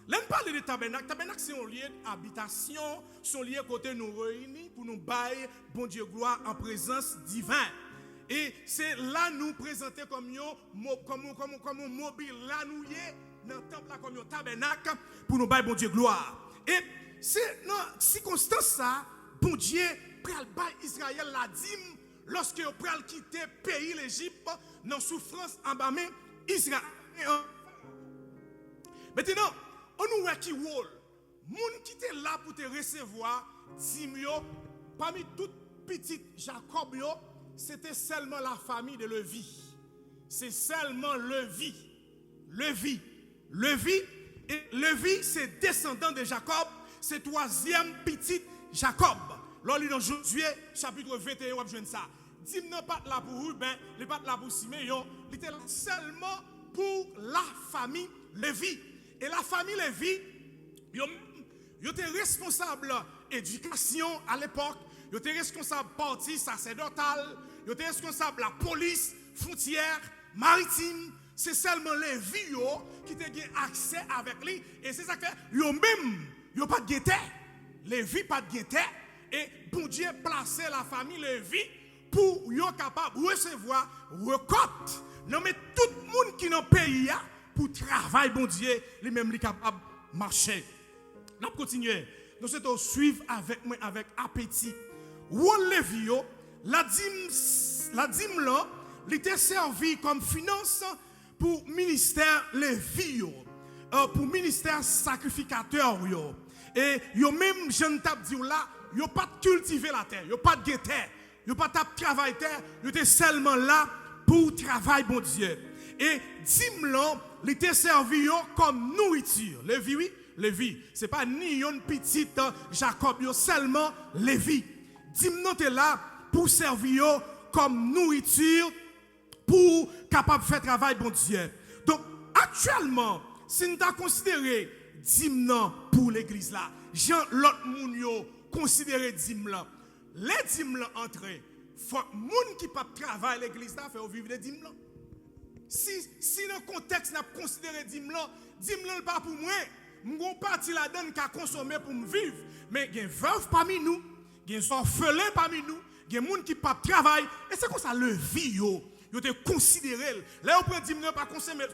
là on parle de tabernacle. Tabernacle c'est un lieu d'habitation, son lieu côté nous réunis pour nous bailler bon Dieu gloire en présence divine. Et c'est là nous présenter comme un mobile là nous dans le temple là comme un tabernacle pour nous bailler bon Dieu gloire. Et c'est dans circonstance ça bon Dieu pral bailler Israël la dîme lorsque il pral quitter pays l'Égypte dans souffrance en bas même Israël. Maintenant, on nous voit qui rôle. Moun qui était là pour te recevoir, Timio, parmi toutes petites Jacob, c'était seulement la famille de Lévi. C'est seulement Lévi. Et Lévi, c'est descendant de Jacob, c'est troisième petite Jacob. Là, dans Josué, chapitre 21, on va jouer ça. Dim non pas là pour Ruben, il n'est pas là pour Siméon, il était seulement pour la famille Lévi. Et la famille Lévi, ils étaient responsables d'éducation à l'époque, ils étaient responsables parti sacerdotal, ils étaient responsables de la police, frontière, maritime. C'est seulement Lévi qui ont accès avec lui. Et c'est ça que eux-mêmes, ils n'ont pas de guetté. Lévi pas de guetté. Et bon Dieu placé la famille Lévi pour être capable de recevoir recote. Non mais tout le monde qui est dans le pays pour travailler, bon Dieu, lui-même est capable de marcher. Nous continuons. Nous sommes suivre avec moi avec appétit. Ou Lévi, la dîme là, il était servi comme finance pour ministère Lévi, pour ministère sacrificateur. Et yo même jeune tap dit là, yo pas cultiver la terre, yo pas de terre, yo pas tap travailler terre, yo était seulement là pour travailler bon Dieu. Et Dimlan, il était servi comme nourriture. Lévi, oui, Lévi, c'est pas ni une petite Jacob, yo seulement Lévi. Dimlan était là pour servir comme nourriture pour capable faire travail bon Dieu. Donc actuellement, si nous avons considéré Dimlan pour l'église là, Jean l'autre moun yo considéré Dimlan. Les Dimlan entrés, faut moun qui pas travailler l'église là faire vivre de Dimlan. Si dans le contexte n'a considéré Dimlan pas pour moi, mon parti là-dedans qui a consommé pour me vivre, mais il y a des veuves parmi nous, il y a des orphelins parmi nous, il y a des gens qui pas travailler et c'est comme ça le vie yo te considéré. Là on prend Dimlan pas consommer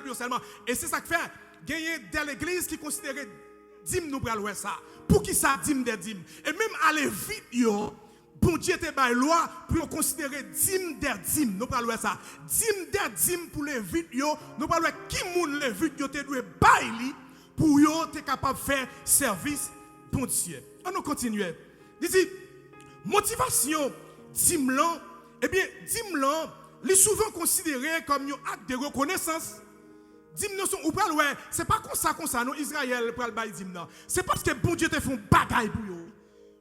le seulement et c'est ça que fait gagner dans l'église qui considérait dîme nous pral ça pour qui ça dîme des dîmes et même aller vite yo bon Dieu te bail loi pour considérer dîme des dîmes nous pral ça dîme des dîmes pour les vite yo nous pral qui moun les vite yo te doit bail li pour yo te capable faire service bon Dieu. On nous continuer dit motivation Dimlan eh bien Dimlan est souvent considéré comme un acte de reconnaissance. Dimnan ou pral ouais, c'est pas comme ça non Israël pral bay Dimnan. C'est parce que bon Dieu te font bagaille pour yo.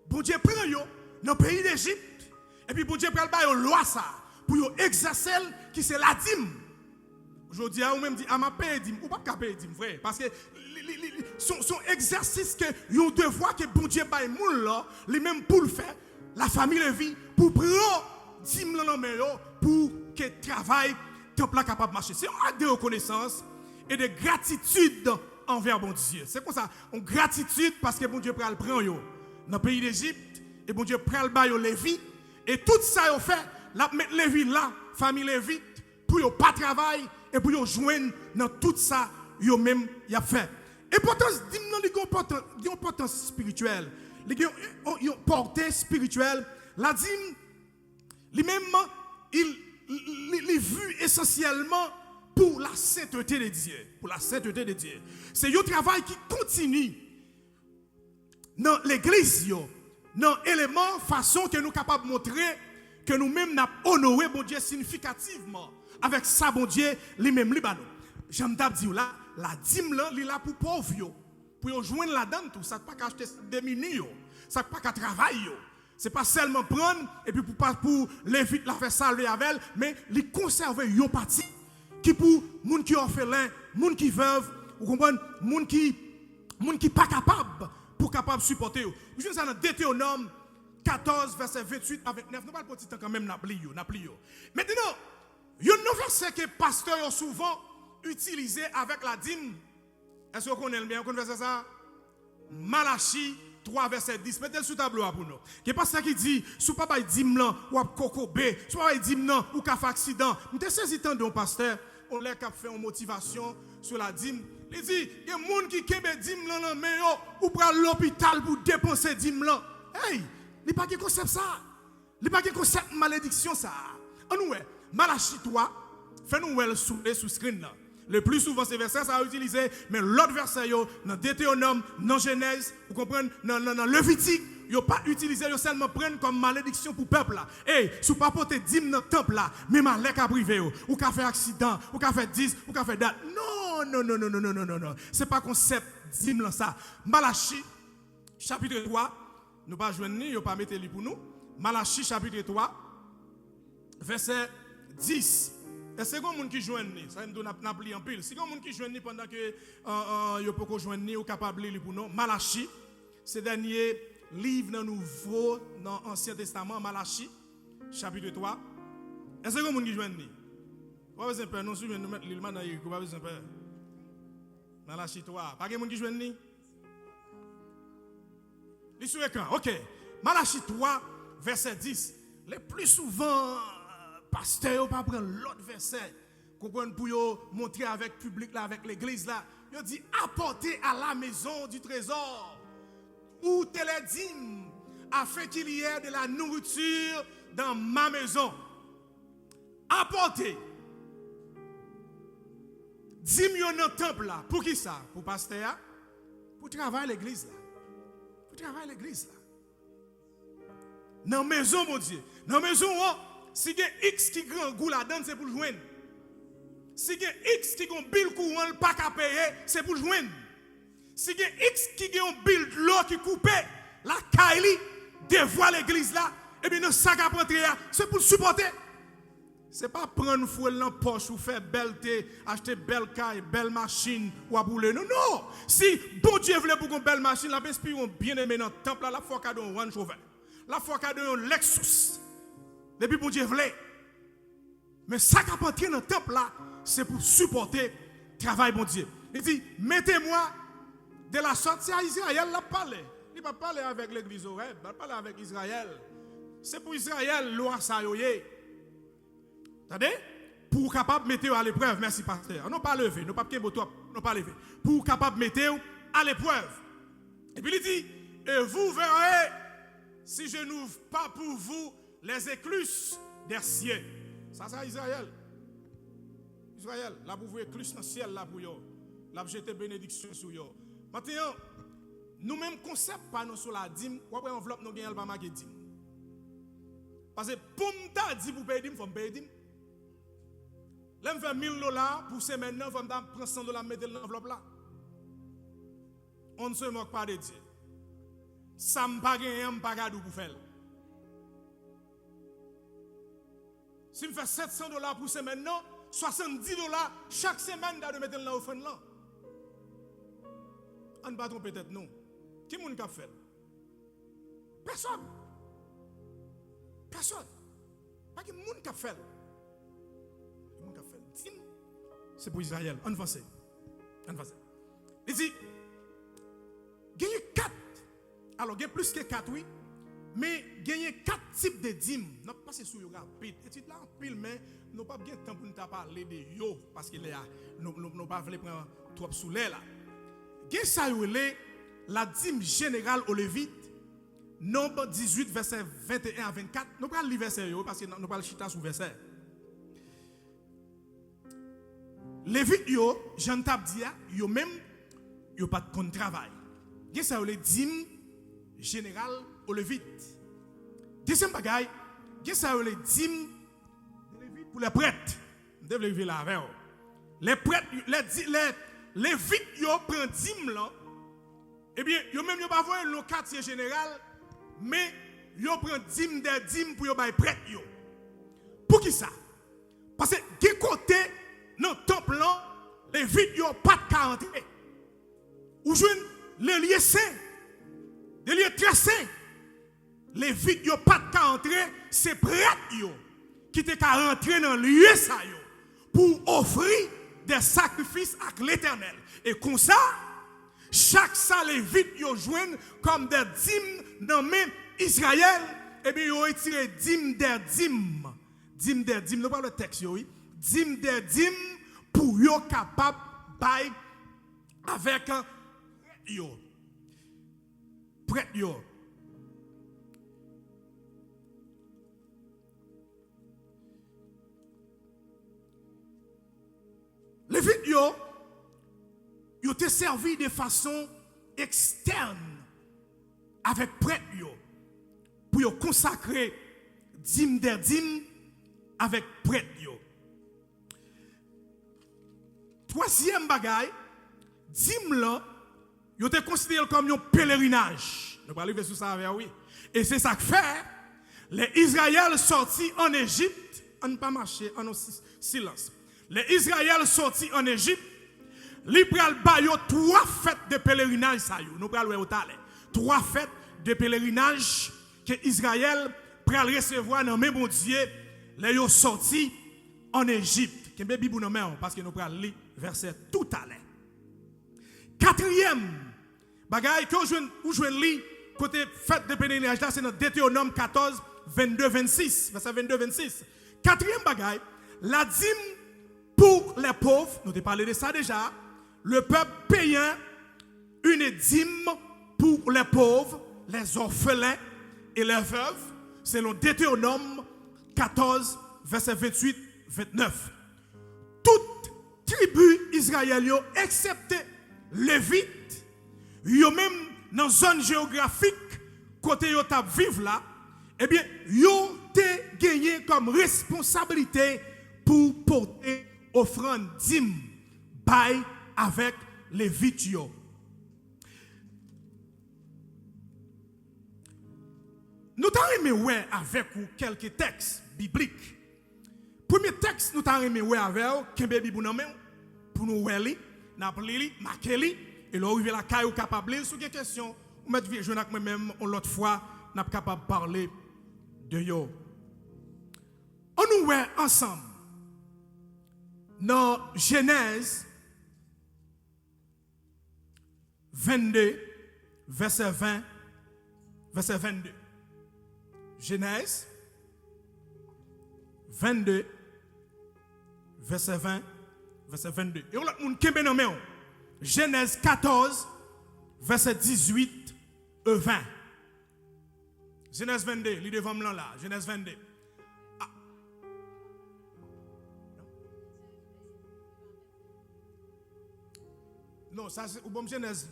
Bon Dieu prend yo dans le pays d'Égypte et puis bon Dieu pral bay une loi ça pour yo exercer qui c'est la dîme. Aujourd'hui on même dit à ma paye dîme ou pas payer dîme frère parce que son exercice que yo devoir que bon Dieu bay moun là, lui même pour le faire, la famille Lévi pour prendre Dimnan dans main yo pour que travail temple capable marcher. C'est un acte de reconnaissance et de gratitude envers bon Dieu. C'est comme ça, une gratitude parce que bon Dieu pral prend yo dans le pays d'Égypte et bon Dieu pral ba yo Lévi et tout ça yo fait la mettre Lévi là, famille Lévi pour yo pas travail et pour yo joindre dans tout ça yo même y a fait. Importance Dimnan li importance spirituelle, li une portée spirituelle. La dîme lui-même il est vu essentiellement pour la sainteté de Dieu. Pour la sainteté de Dieu. C'est un travail qui continue dans l'église, dans l'élément, façon que nous sommes capables de montrer que nous-mêmes avons honoré bon Dieu significativement. Avec ça, bon Dieu, lui-même, Libanon. J'aime dire là, la dîme là, il est là pour pauvres, pour joindre la donne tout, ça pas acheter des minutes, ça pas qu'à travailler. C'est pas seulement prendre et puis pour l'éviter la faire saluer avec elle, mais les conserver une partie qui pour moun qui orphelin, moun qui veuve, vous comprenez, moun qui pas capable pour capable supporter. Vous voyez ça dans Deutéronome 14 verset 28 à 29, nous pas le petit temps quand même n'a plié. Maintenant, il y a un verset que les pasteurs ont souvent utilisé avec la dîme. Est-ce que vous connaissez bien? Vous connaissez ça? Malachie 3 verset 10. Mettez-le sous tableau pour nous. Il y a pas ça qui dit, si vous pas dîme là, ou à kokobé, si vous pas dîme là, ou qu'à fait accident. Nous te saisi tant de pasteur, on l'a fait une motivation sur la dîme. Il dit, il y a des gens qui kebe dîme là, mais ou pour l'hôpital pour dépenser dîme là. Hey, il n'y a pas de concept ça. Il n'y a pas de concept malédiction ça. En nous, Malachie 3, fais-nous sous screen là. Le plus souvent, ces versets, ça a utilisé, mais l'autre verset, dans Deutéronome, dans Genèse, vous comprenez, dans Lévitique, ils n'ont pas utilisé, ils seulement prennent comme malédiction pour le peuple là. Et si vous ne portez pas dîme dans le temple là, même à l'écart privé, ou qu'à faire accident, ou qu'à faire 10, ou qu'à faire date. Non. Ce n'est pas concept dîme là ça. Malachie, chapitre 3, nous ne pas joindre, nous ne pas mettre lui pour nous. Malachie, chapitre 3, verset 10. Est-ce que vous avez qui joignent? Ça nous n'a plié en pile. Si vous avez qui joignent pendant que vous pouvez joindre ou capable de lire pour nous, Malachie, c'est le dernier livre dans le Nouveau, dans l'Ancien Testament, Malachie, chapitre 3. Est-ce que vous avez qui joignent? Pas besoin de peur, nous souvenons de mettre l'île dans le pas besoin de peur. Malachie 3. Pas de monde qui joignent? Lisez sur l'écran. OK. Malachie 3, verset 10. Le plus souvent, pasteur pas prendre l'autre verset comprendre pour montrer avec le public là, avec l'église là, il dit apportez à la maison du trésor où te les dîmes afin qu'il y ait de la nourriture dans ma maison. Apportez dîmes dans le temple là. Pour qui ça? Pour pasteur? Pour travailler l'église là. Pour travailler l'église là. Dans la maison mon Dieu. Dans la maison si il y a X qui grand goût là-dedans, c'est pour le joindre. Si il y a X qui a un bill courant, pas qu'à payer, c'est pour le joindre. Si il y a X qui a un bill de l'eau qui coupe, la Kylie dévoile l'église là, et bien, dans sac à rentrer, c'est pour le supporter. Ce n'est pas prendre fouet dans la poche ou faire belle thé, acheter belle caille, belle machine ou à bouler. Non. Si bon Dieu voulait pour une belle machine, la belle bien aimé dans le temple, la fois qu'il y a un Range Rover, la fois qu'il y a un Lexus. Depuis bon Dieu voulait. Mais ça qui a entré dans le temple là, c'est pour supporter le travail bon Dieu. Il dit, mettez-moi de la sortie à Israël, la parler. Il ne va pas parler avec l'église Oreb, il va parler avec Israël. C'est pour Israël, loi ça yoye. Attendez? Pour capable mettre à l'épreuve, merci pasteur. Non pas lever, non pas non pas lever. Pour capable mettre à l'épreuve. Et puis il dit, et vous verrez si je n'ouvre pas pour vous les écluses des cieux. Ça, c'est Israël. Israël, là, vous voyez écluses dans le ciel, là, pour vous. Là, vous jetez bénédiction sur vous. Maintenant, nous-mêmes, concept, pas nous sur la dîme, ou après, enveloppe, nous gagnons pas ma dîme. Parce que, pour me dire, pour payer dîme, il faut me payer dîme. Là, je fais $1000 pour semaine, il faut me prendre $100, mettre dans l'enveloppe là. On ne se moque pas de Dieu. Ça ne pas gagner, je pas pour faire. Si je fais $700 pour semaine, non, $70 chaque semaine, je mettre dans l'offrande là. On ne va pas peut-être non. Qui est-ce qui a fait? Personne. Personne. Pas qui est-ce qui a fait? C'est pour Israël. On va. Il dit, il y a 4. Alors, il y a plus que 4, oui. Mais il y a 4 types de dîmes. Nous ne passons pas sur le rapide. Et là, en pile, mais nous n'avons pas bien de temps pour nous parler de yo. Parce que nous n'avons pas voulu prendre trop sous l'air là. Il y a ça, la dîme générale aux Lévites. Nombre 18, verset 21 à 24. Nous ne parlons pas le verset parce que nous parlons chita sous verset. Lévites, j'en tape dire, yo même, yo pas de compte travail. Il y a ça, les dîmes générales aux Lévites. Deuxième bagaille, il y a ça, les dîmes pour les prêtres. Je devrais vivre là avec. Les prêtres, les Lévites, yo prennent dîme là Eh bien, yo même yo pas voir le quartier général, mais yo prend dîme des dîmes pour yo bay prêtre yo. Pour qui ça? Parce que des côté dans le temple là, les vides yo pas de rentrer. Ou joine les lieux saints, les lieux très saints. Les vides yo pas de rentrer, c'est prêtre yo qui te ka rentrer dans le lieu ça yo pour offrir des sacrifices à l'Éternel. Et comme ça, chaque ça les vides yo joignent comme des dîmes dans même Israël, et bien yo retiré dîmes des dîmes. Dîmes des dîmes, nous parlons le texte yo, oui. Dîmes des dîmes pour yo capable bail avec yo. Prête yo. Les vides yo te servi de façon externe avec prêtre yo pour yo consacrer dîme des dîmes avec prêtre yo. Troisième bagaille, dîme là, yo te considéré comme un pèlerinage. Nous allons arriver sur ça avec oui. Et c'est ça que fait les Israéliens sortis en Égypte, on ne pas marcher en silence. Les Israéliens sortis en Égypte, li pral ba yo 3 fêtes de pèlerinage ça yo. Nous pral au talent. 3 fêtes de pèlerinage que Israël pral recevoir dans même bon Dieu les yo sortis en Égypte. Kembe bibou nan men parce que nous pral li verset tout à l'heure. 4e bagaille que ou joine li côté fête de pèlerinage là c'est dans Deutéronome 14 22 26 verset 22 26. 4e bagaille la dîme pour les pauvres, nous avons parlé de ça déjà, le peuple payant une dîme pour les pauvres, les orphelins et les veuves, selon Deutéronome 14, verset 28-29. Toute tribu israélienne, excepté Lévite, yo même dans une zone géographique, côté yo tap vivre là, eh bien, yo te gagné comme responsabilité pour porter offrande dîme bail avec les vitio. Nous t'avons aimé avec vous quelques textes bibliques. Premier texte nous t'avons aimé avec Kembe Bibounamen pour nous weli, n'appeler marquer et là arriver la caille capable sur des questions ou mettre vieux avec moi-même l'autre fois n'a capable de parler de yo. On nous voit ensemble. Dans Genèse 22, verset 20, verset 22. Genèse 22, verset 20, verset 22. Et on a moun kembe nan men. Genèse 14, verset 18 et 20. Genèse 22, li devant m'lan là. Genèse 22. Non, ça c'est bon Genèse.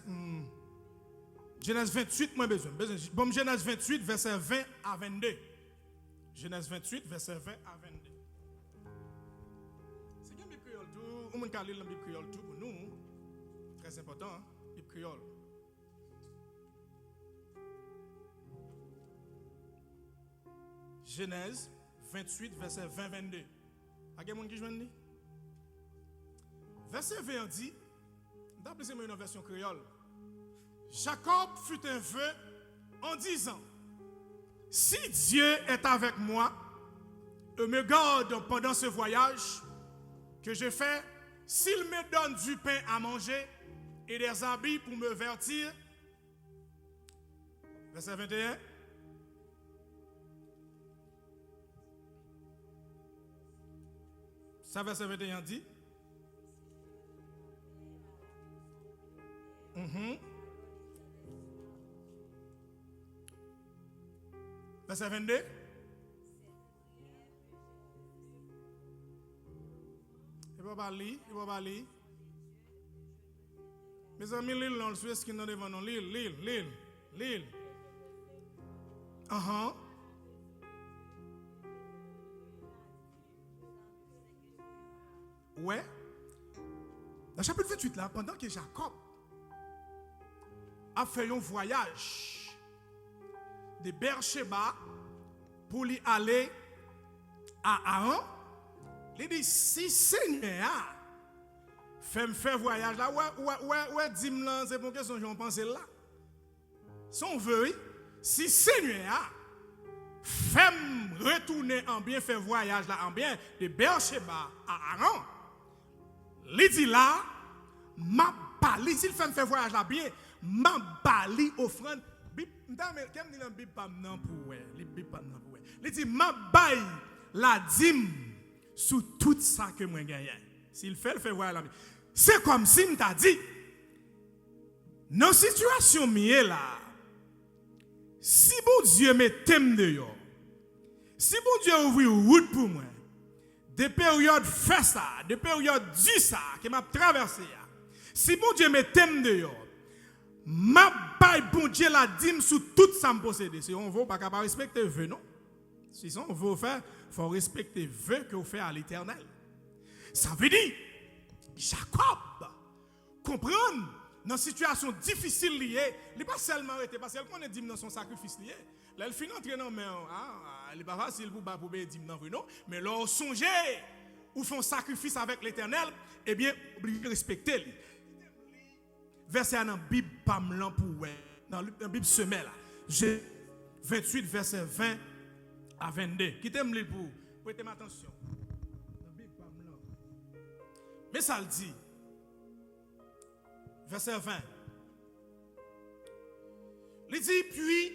Genèse 28, moi besoin. Bon Genèse 28, verset 20 à 22. Genèse 28, verset 20 à 22. C'est une Bible créole tout. On peut lire la Bible créole tout pour nous. Très important, hein? Bible créole. Genèse 28, verset 20-22. A quelqu'un qui joue? Verset 20 dit. D'après une version créole, Jacob fut un vœu en disant, si Dieu est avec moi et me garde pendant ce voyage que je fais, s'il me donne du pain à manger et des habits pour me vertir, verset 21, ça verset 21 dit, verset 22. Il va pas lire. Mes amis, l'île dans le Suez qui est devant nous. L'île. Ouais. Dans le chapitre 28, là, pendant que Jacob a fait un voyage de Beersheba pour lui aller à Aaron. Il dit, si Seigneur fait voyage là, ouais, dis-moi là, c'est pour que j'en pense là. Son vœu, si Seigneur fait retourner en bien, fait voyage là en bien, de Beersheba à Aaron, il dit là, ma bali, s'il fait voyage là bien, ma bali offrande. Il dit, ma baille la dîme sous tout ça que moi gagne. S'il fait voyage là bien. C'est comme si je t'a dit, dans la situation mieux là, si bon Dieu me t'aime dehors, si bon Dieu ouvre une route pour moi, des périodes fait ça, des périodes dit ça, que m'a traversé, si bon Dieu me t'aime dehors, ma baille bon Dieu la dîme sous tout ça me possède. Si on veut pas capable respecter vœu non. Si on veut faire, faut respecter vœu que vous faites à l'Éternel. Ça veut dire Jacob comprendre dans une situation difficile liée, il n'est pas seulement arrêté parce qu'elle connaît dans son sacrifice lié. Là, il finit entrer dans mais il n'est pas facile pour dire non, mais là songer ou font sacrifice avec l'Éternel, eh bien, obligé de respecter lui. Verset dans la Bible Pamlan pour dans la Bible semelle là. 28 verset 20 à 22. Qui t'aime lire pour prêtez attention. Dans la Bible Pamlan. Mais ça le dit. Verset 20. Il dit, puis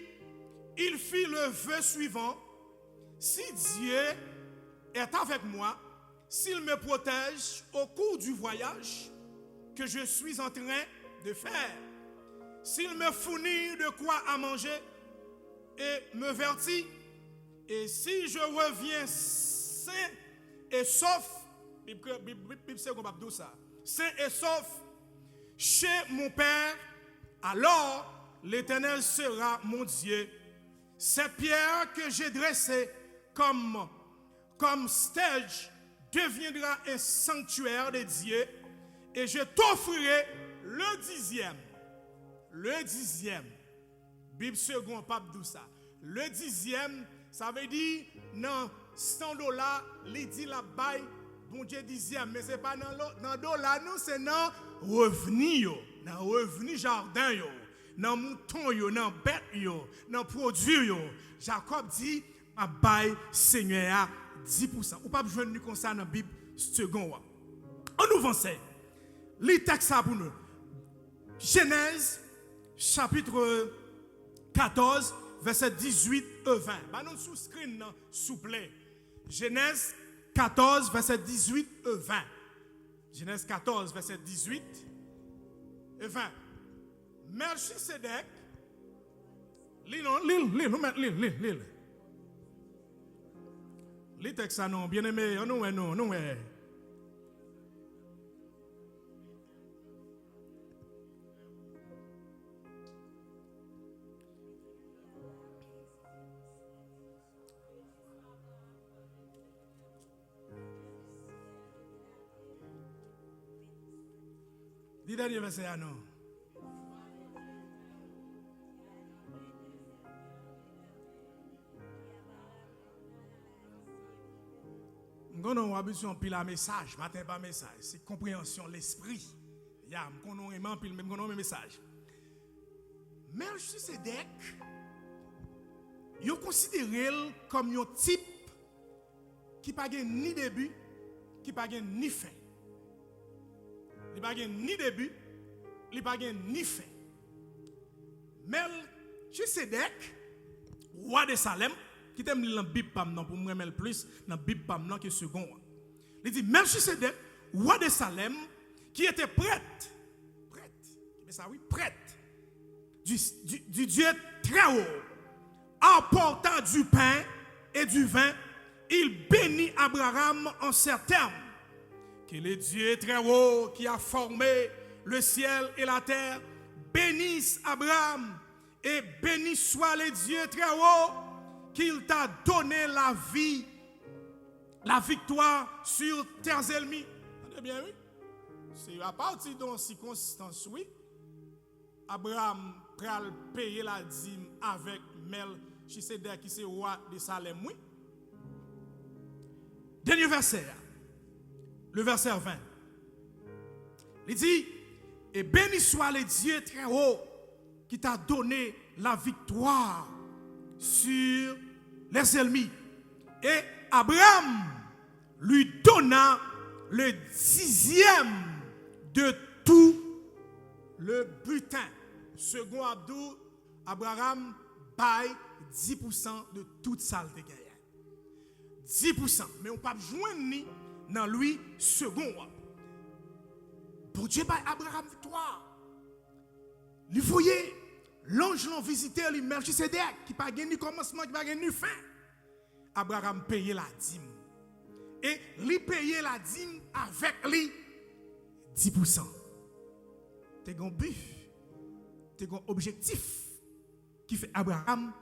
il fit le vœu suivant. Si Dieu est avec moi, s'il me protège au cours du voyage que je suis en train de faire, s'il me fournit de quoi à manger et me vertit, et si je reviens sain et sauf, sain et sauf, chez mon Père, alors l'Éternel sera mon Dieu. Cette pierre que j'ai dressée comme stage deviendra un sanctuaire de Dieu et je t'offrirai le dixième. Le dixième. Bible second, pape Doussa. Le dixième, ça veut dire, non, $100, il dit la baille, bon Dieu dixième, mais ce n'est pas dans dollar, nous, c'est dans revenu, dans revenu jardin, dans mouton, dans bête, dans produit. Jacob dit, ma baille, Seigneur, 10%. Ou pas besoin de comme ça dans la Bible second. On nous avance. Les textes pour nous. Genèse, chapitre 14, verset 18 et 20. Bah nous sous screen, s'il vous plaît. Genèse 14, verset 18 et 20. Genèse 14, verset 18 et 20. Melchisedec, l'île. Les textes, non, bien aimé, non. Dis dernier verset, non. Nous avons habitué pile à message, matin pas message, c'est compréhension l'esprit. Ya, nous avons pile même un message. Melchisedec, il est considéré comme un type qui n'a ni début, qui n'a ni fin. Il n'a ni début, il n'a ni fin. Melchisedec, roi de Salem, qui t'aime dans la Bible pour moi le plus dans la Bible que second. Il dit Melchisedec, roi de Salem, qui était prêtre, mais ça oui, prêtre du Dieu très haut, apportant du pain et du vin, il bénit Abraham en ces termes. Que le Dieu très haut qui a formé le ciel et la terre bénisse Abraham et béni soit le Dieu très haut qu'il t'a donné la vie, la victoire sur tes ennemis. Entendez bien, oui? C'est à partir d'une circonstance, oui. Abraham pral payer la dîme avec Melchisedec qui c'est roi de Salem, oui. Dernier verset, le verset 20. Il dit, et béni soit le Dieu très haut qui t'a donné la victoire sur les ennemis. Et Abraham lui donna le 10e de tout le butin. Second Abdou, Abraham baille 10% de toute salle de guerre. 10%. Mais on ne peut pas joindre dans lui second. Pour Dieu baille Abraham victoire. Lui voyez, l'ange l'a visité, lui Melchisedec, qui n'a pas gagné ni commencement, qui n'a pas gagné ni fin. Abraham payait la dîme. Et lui payait la dîme avec lui 10%. Tu as un but, tu as un objectif qui fait Abraham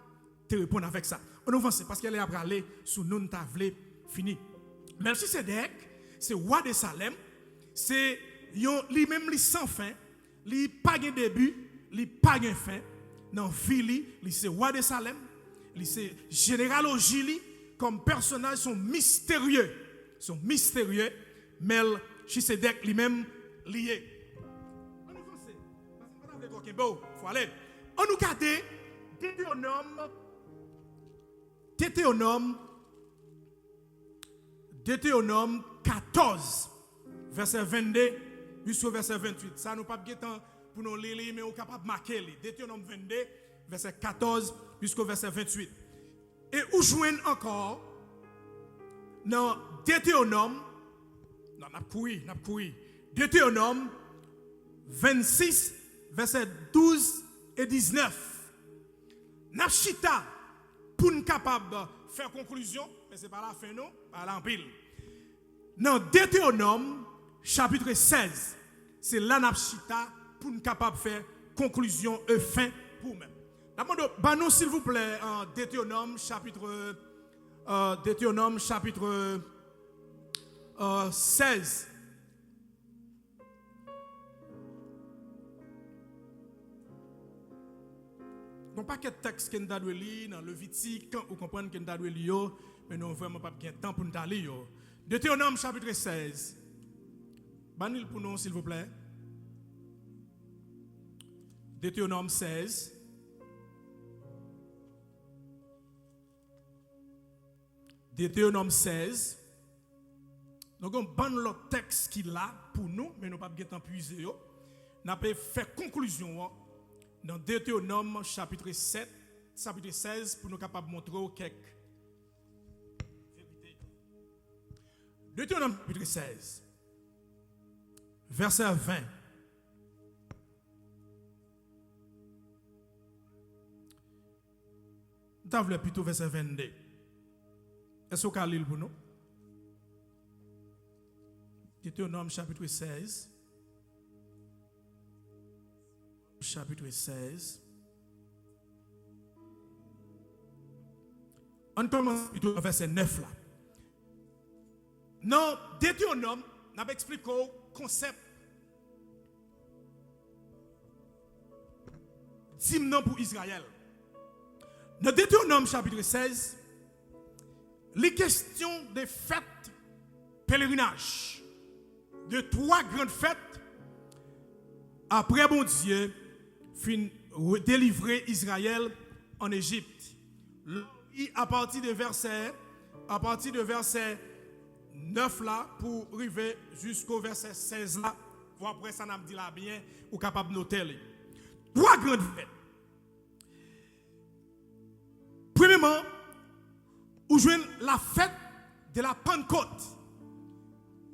te répondre avec ça. On avance parce qu'elle est à aller sous nous tavlé fini. Melchisedec, c'est roi de Salem, c'est lui-même li sans fin, li pas de début, li pas de fin. Dans ville, li c'est roi de Salem, li c'est généalogie comme personnage sont mystérieux. Sont mystérieux. Melchisedec lui-même lié. On nous avance parce qu'on va beau, faut aller. On nous garde Deutéronome 14 verset 22 jusqu'au verset 28. Ça nous pas de temps pour nous lire mais on est capable de marquer. Deutéronome 22 verset 14 jusqu'au verset 28. Et où joignent encore dans Deutéronome, non, n'a couru. Deutéronome 26, verset 12 et 19. N'a chita pour nous capable de faire conclusion, mais ce n'est pas la fin, non, pas l'empile. Dans Deutéronome, chapitre 16, c'est là n'a chita pour nous capable de faire conclusion et fin pour nous-mêmes. D'abord, s'il vous plaît, en Deutéronome, chapitre 16. Bon paquet de textes que nous avons lire dans Lévitique, ou comprendre que nous avons lire, mais nous vraiment pas de temps pour nous lire. Deutéronome chapitre 16. Banil pour nous s'il vous plaît. Deutéronome 16. Deutéronome 16. Donc, on ban l'autre texte qui là pour nous, mais nous ne pouvons pas puiser. Nous avons fait conclusion dans Deutéronome chapitre 7, chapitre 16, pour nous capables de montrer quelques vérités. Deutéronome chapitre 16, verset 20. Nous avons plutôt verset 22. Est-ce qu'on a lu pour nous? Deutéronome chapitre 16. Chapitre 16. On commence plutôt au verset 9 là. Dans Deutéronome, on a expliqué le concept d'hymne pour Israël. Dans Deutéronome chapitre 16, les questions des fêtes pèlerinage, de 3 grandes fêtes, après bon Dieu, fin délivrer Israël en Égypte. À partir de verset 9 là, pour arriver jusqu'au verset 16 là, pour après ça n'a dit là bien, ou capable de noter. 3 grandes fêtes. Premièrement, où joue la fête de la Pentecôte.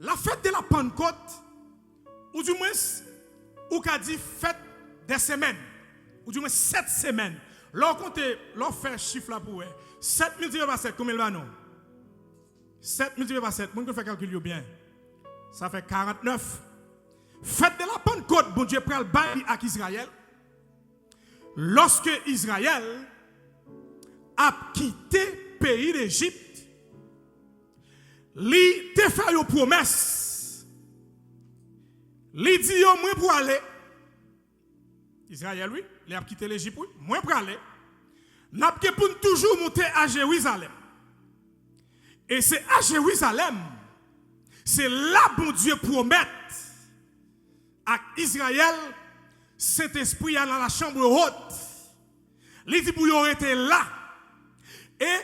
La fête de la Pentecôte, ou du moins, ou qu'a dit fête des semaines, ou du moins 7 semaines. Lorsqu'on fait chiffre là pour 7 multiplié par 7, combien il va non? 7 multiplié par 7, on peut faire calculer bien. Ça fait 49. Fête de la Pentecôte, bon Dieu prend le bail avec Israël. Lorsque Israël a quitté le pays d'Égypte, il te fait une promesse. Il dit au moins pour aller. Israël, oui, les a quitté l'Égypte, moi pour aller, n'a pas pour toujours monter à Jérusalem. Et c'est à Jérusalem, c'est là bon Dieu promet à Israël, Saint-Esprit dans la chambre haute. Il dit pour y été là. Et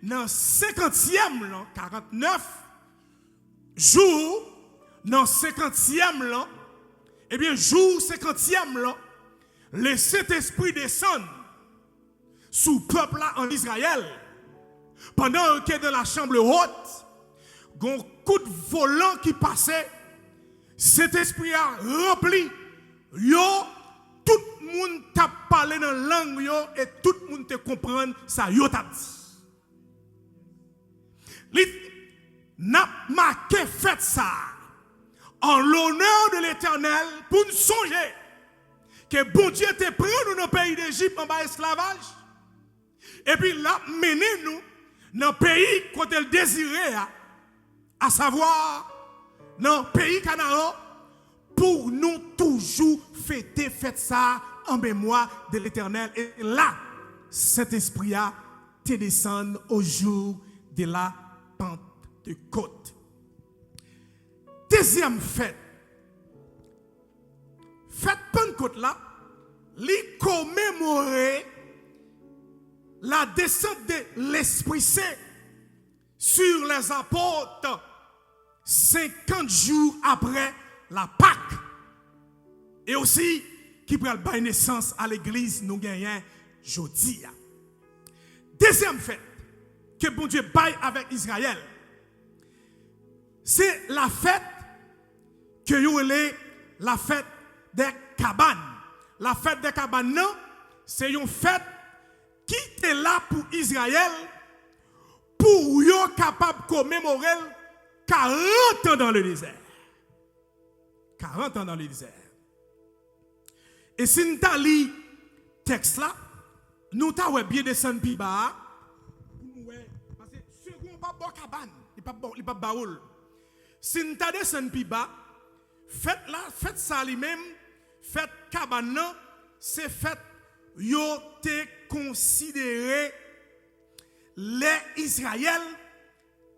dans 50e l'an, 49 jours, dans 50e l'an, eh bien, jour 50e l'an, le Saint-Esprit descend sous peuple là en Israël. Pendant que dans la chambre haute, un coup de volant qui passait, cet esprit a rempli. Yo, tout le monde t'a parlé dans la langue yo, et tout le monde te comprend ça yo t'a dit. N'a marqué fait ça en l'honneur de l'Éternel pour nous songer que bon Dieu te pris nous dans le pays d'Égypte en bas esclavage et puis l'a mené nous dans le pays qu'on le désirait, à savoir dans le pays Canaan, pour nous toujours fêter ça en mémoire de l'Éternel. Et là, cet esprit a te descend au jour de la Pentecôte. Deuxième fête. Fête Pentecôte là, lui commémorer la descente de l'Esprit Saint sur les apôtres 50 jours après la Pâque. Et aussi qui prend la naissance à l'église nous gagnons aujourd'hui. Deuxième fête que bon Dieu baille avec Israël, c'est la fête que vous avez la fête des cabanes. La fête des cabanes, non, c'est une fête qui est là pour Israël pour être capable de commémorer 40 ans dans le désert. 40 ans dans le désert. Et si nous avons lu le texte là, nous avons bien descendu plus bas. Parce que second n'est pas bon cabane, il n'est pas baoul. Si nous avons descendu plus bas, faites ça lui-même, faites cabane, c'est fait, yo te considéré les Israël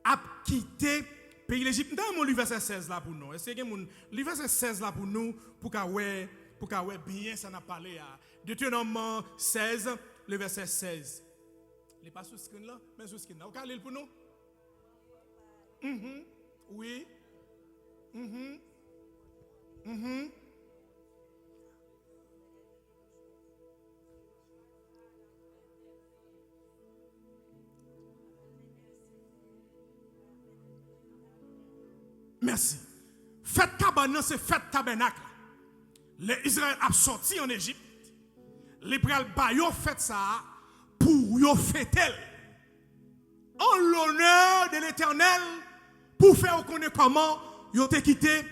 a quitté pays l'Égypte. Dans mon livre verset 16 là pour nous. Est-ce que mon livre verset 16 là pour nous pour que bien ça n'a parlé à Deutéronome 16 le verset 16. Il n'est pas sur le screen là, mais sur le screen là. Vous allez pour nous? Oui. Merci. Fête cabane, c'est fête tabernacle. Les Israël a sorti en Égypte. Les pral ba yo fait ça pour yo fêter. En l'honneur de l'Éternel pour faire connaître comment yo te quitté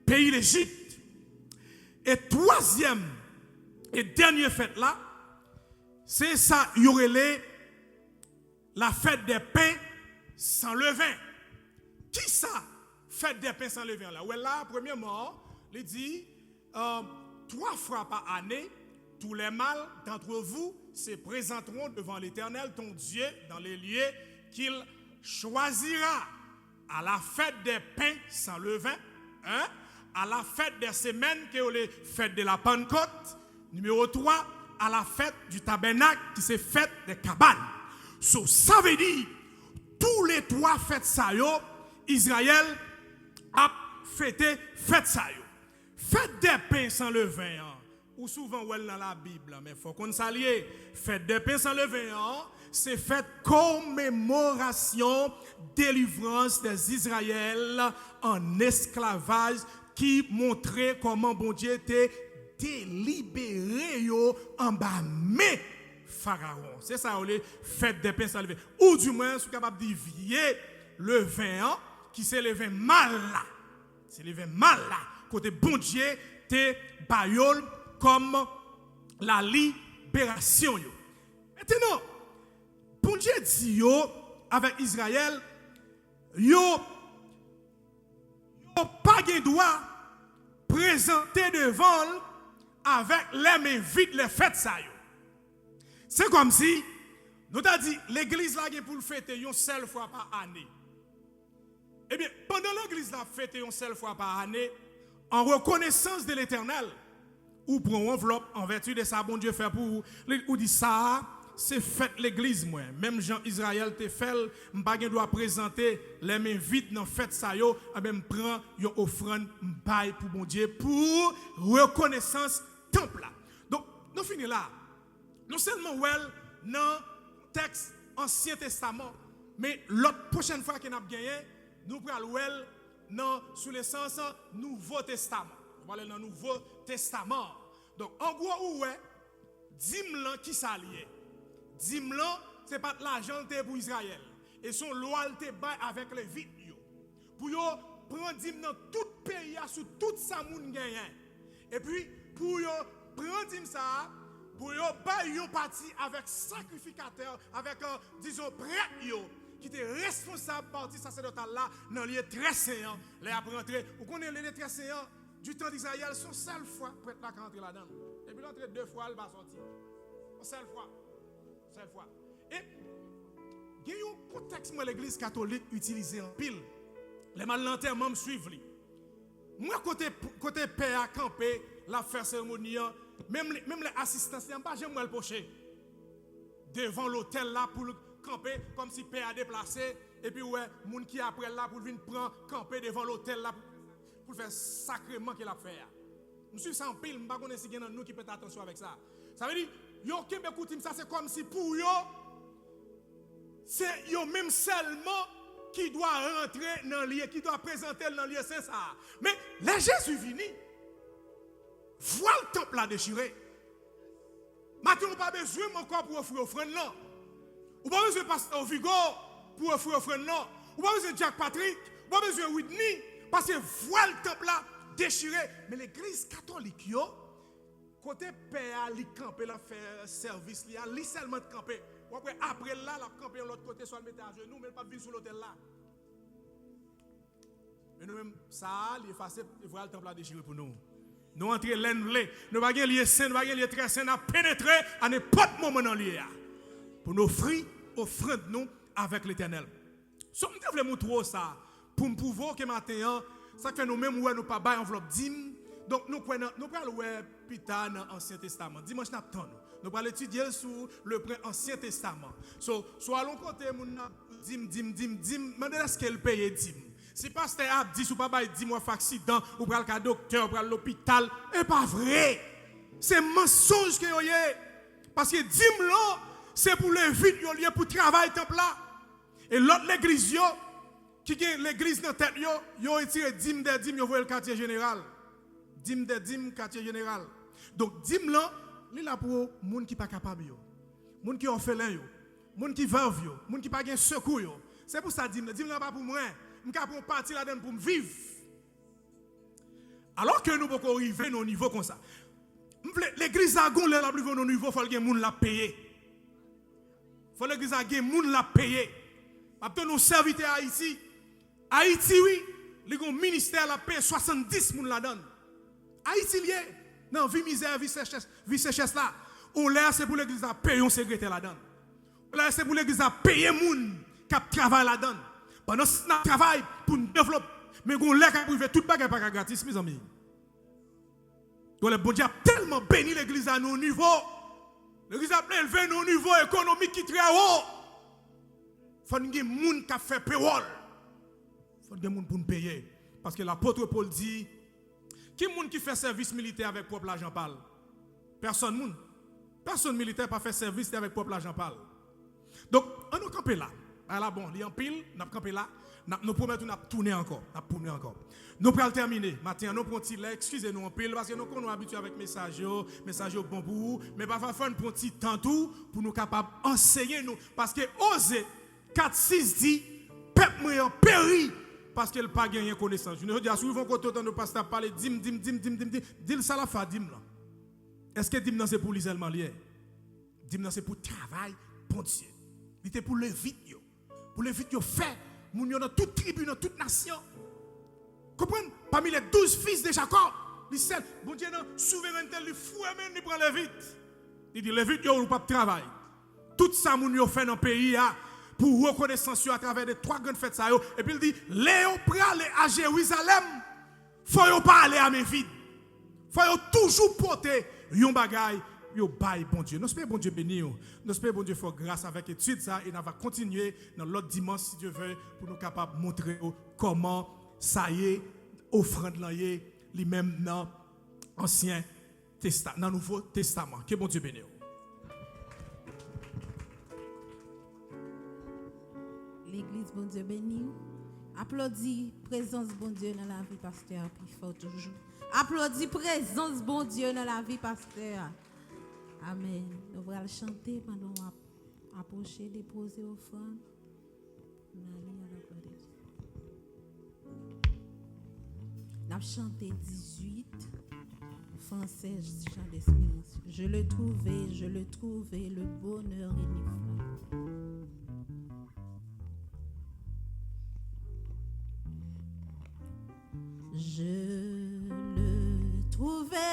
pays d'Égypte. Et troisième et dernière fête là, c'est ça y aurait la fête des pains sans levain. Qui ça? Fête des pains sans levain là. Ouais là, premièrement, il dit 3 fois par année, tous les mâles d'entre vous se présenteront devant l'Éternel, ton Dieu, dans les lieux qu'il choisira. À la fête des pains sans levain, à la fête des semaines, qui est la fête de la Pentecôte. Numéro 3, à la fête du tabernacle, qui c'est fête des cabanes. So, ça veut dire, tous les 3 fêtes ça yo, Israël a fêté fête ça yo. Fête des pains sans levain, ou souvent dans la Bible, mais il faut qu'on s'allie. Fête des pains sans levain, c'est fête commémoration délivrance des Israël en esclavage qui montrait comment bon Dieu était délibéré en bas mais Pharaon. C'est ça les fête des pains sans levain. Ou du moins, je suis capable de vier le vin qui c'est le vin mal là. C'est le vin mal là. Côté bon Dieu te bayol comme la libération. Maintenant, bon Dieu dit yo avec Israël, yo pas de droit présenter devant avec les mains vides, les fêtes ça yo. C'est comme si, nous t'a dit, l'église là pour le fêter une seule fois par année. Eh bien, pendant l'église là fêter une seule fois par année, en reconnaissance de l'éternel, ou pour une enveloppe en vertu de ça, bon Dieu fait pour vous, ou dit ça, c'est fait l'église moi. Même Jean Israël te fait, m'pa doit présenter les mains vides dans fête ça yo, même prend une offrande m'paille pour bon Dieu pour reconnaissance temple là. Donc, nous finissons là. Non seulement dans texte Ancien Testament, mais l'autre prochaine fois que nous avons gagné, nous prenons dans sous le sens Nouveau Testament. Nous allons dans le Nouveau Testament. Donc en gros ouais, dîme qui s'allie. Dîme c'est pas de l'argent pour Israël et son loyauté avec les vides pour yo prendre dîme dans tout pays sous tout ça moun gagne. Et puis pour yo prendre dîme ça pour yo ba yon parti avec sacrificateur, avec disons prêtre yo qui était responsable parti sacerdotal là dans lieu très saint, les a rentrer. Vous connaissez les très saint du temps d'Israël, son seule fois prêtre là rentrer là-dedans. Et puis l'entrée deux fois elle va sortir. Seule fois. Seule fois. Et il y a un contexte moi l'église catholique utilisé en pile. Les malentendants me suivent lui. Moi côté père à camper, la faire cérémonie, même les assistants, c'est pas j'aime le pocher. Devant l'hôtel là pour camper comme si père a déplacé et puis ouais, moun qui après là pour venir prendre camper devant l'hôtel là pour faire sacrément qu'il a fait. Nous suivons ça en pile, je ne sais pas si nous qui peut attention avec ça. Ça veut dire yo kembe koutim ça c'est comme si pour yo c'est yo même seulement qui doit rentrer dans le lieu, qui doit présenter dans le lieu saint ça. Mais les Jésus vini, voit le temple là déchiré. Maintenant, on n'a pas besoin encore pour offrir offrande non. On n'a pas besoin de pasteur Vigo pour offrir offrande non. On n'a pas besoin de Jack Patrick, on n'a pas besoin de Whitney, parce que voit le temple là déchiré. Mais l'église catholique, yo, côté père, li camper, la faire service, li seulement de camper. Après là, la camper de l'autre côté, soit le mettre à genoux, mais pas vivre sur l'hôtel là. Mais nous-mêmes, ça, il est facile de voir le temple là déchiré pour nous. Nous entrons l'envelé, nous n'avons pas lieu saint, nous n'avons pas lieu très saint, nous pénétrer à n'importe moment dans l'IA. Pour nous offrir offrande nous avec l'éternel. Si nous devons montrer ça, pour nous prouver que maintenant, ça fait nous-mêmes, nous pas bailler enveloppe dîme. Donc nous prenons Peter dans l'Ancien Testament. Dimanche, nous allons étudier sur le Ancien Testament. So allons côté, dîme, demandez est-ce qu'elle paye dîme. Si pasteur a dit ou pas dit moi accident ou pral ka docteur ou pral l'hôpital, et pas vrai. C'est mensonge que yo yé. Parce que dîme là, c'est pour les vides yo lié pour travail temple là. Et l'autre l'église yo qui est l'église dans tête yo tiré dîme des dîmes yo voyé le quartier général. Dîme des dîmes quartier général. Donc dîme là, li là pour moun qui pas capable yo. Moun qui orphelin yo, moun qui veuve yo, moun qui pas gen secours yo. C'est pour ça dîme là pas pour moi. Je vais partir là-dedans pour me vivre. Alors que nous pouvons arriver à nos niveaux comme ça. L'église a gon là plus nos niveaux, il faut que les gens la payent. Il faut que l'église a des gens la payent. Après nous serviteurs à Haïti. Haïti oui, les gens ministère la paye 70 moun la donne. Haïti lié non vie misère, vie sécheresse là. On là c'est pour l'église à payer un secrétaire la donne. Là c'est pour l'église à payer moun qui travaille la donne. Pendant ce travail pour nous développer, mais on l'a privé tout bagage pas gratis, mes amis. Donc le bon Dieu a tellement béni l'église à nos niveaux. L'église a élevé nos niveaux économiques qui très haut. Il faut que des gens qui fait payroll. Il faut des gens pour nous payer. Parce que l'apôtre Paul dit, qui est monde qui fait service militaire avec propre l'argent parle? Personne moun. Personne militaire pas fait service avec propre l'argent parle. Donc on nous camper là. Alors bon, il y a un pile, nous avons campé là, nous promettons de tourner encore. Nous pourrons terminer. Maintenant, nous prenons excusez-nous un pile, parce que nous sommes habitués avec message bon pour vous, mais parfois, il faut un petit temps tout pour nous capables d'enseigner nous. Parce que Osée 4-6 dit, peuple moyen péri, parce qu'il n'a pas gagné connaissance. Je nous dis, souvent, quand on nous passe à parler, dis ça la fa, dim là. Est-ce que dim c'est pour l'isolement lié? Dim c'est pour travail, bon Dieu. Il était pour le vite. Pour les vides, fait, moun yo dans toute tribu, dans toute nation. Comprenez? Parmi les 12 fils de Jacob, 17, bon Dieu, non, souveraineté, il fou, même, il prend les vite. Il dit, les vite, yo, ou pas de travail. Tout ça, moun yo fait dans le pays, pour reconnaissance à travers les 3 grandes fêtes, et puis il dit, Léo prale à Jérusalem, faut yo pas aller à mes vides. Faut yo toujours porter yon bagay, yo bail bon Dieu. Nous espérons bon Dieu béni. Nous espérons bon Dieu faire grâce avec étude ça et nous va continuer dans l'autre dimanche si Dieu veut pour nous capables de montrer comment ça y est offrande là y est lui-même dans Ancien Testament, dans Nouveau Testament. Que bon Dieu béni. L'église, bon Dieu béni. Applaudis présence, bon Dieu, dans la vie, pasteur, puis fort toujours. Applaudis présence, bon Dieu, dans la vie, pasteur. Amen. Nous allons chanter pendant qu'on approcher, déposer offrande. Nous allons chanter 18, français, chant d'espérance. Je le trouvais, le bonheur ineffable. Je le trouvais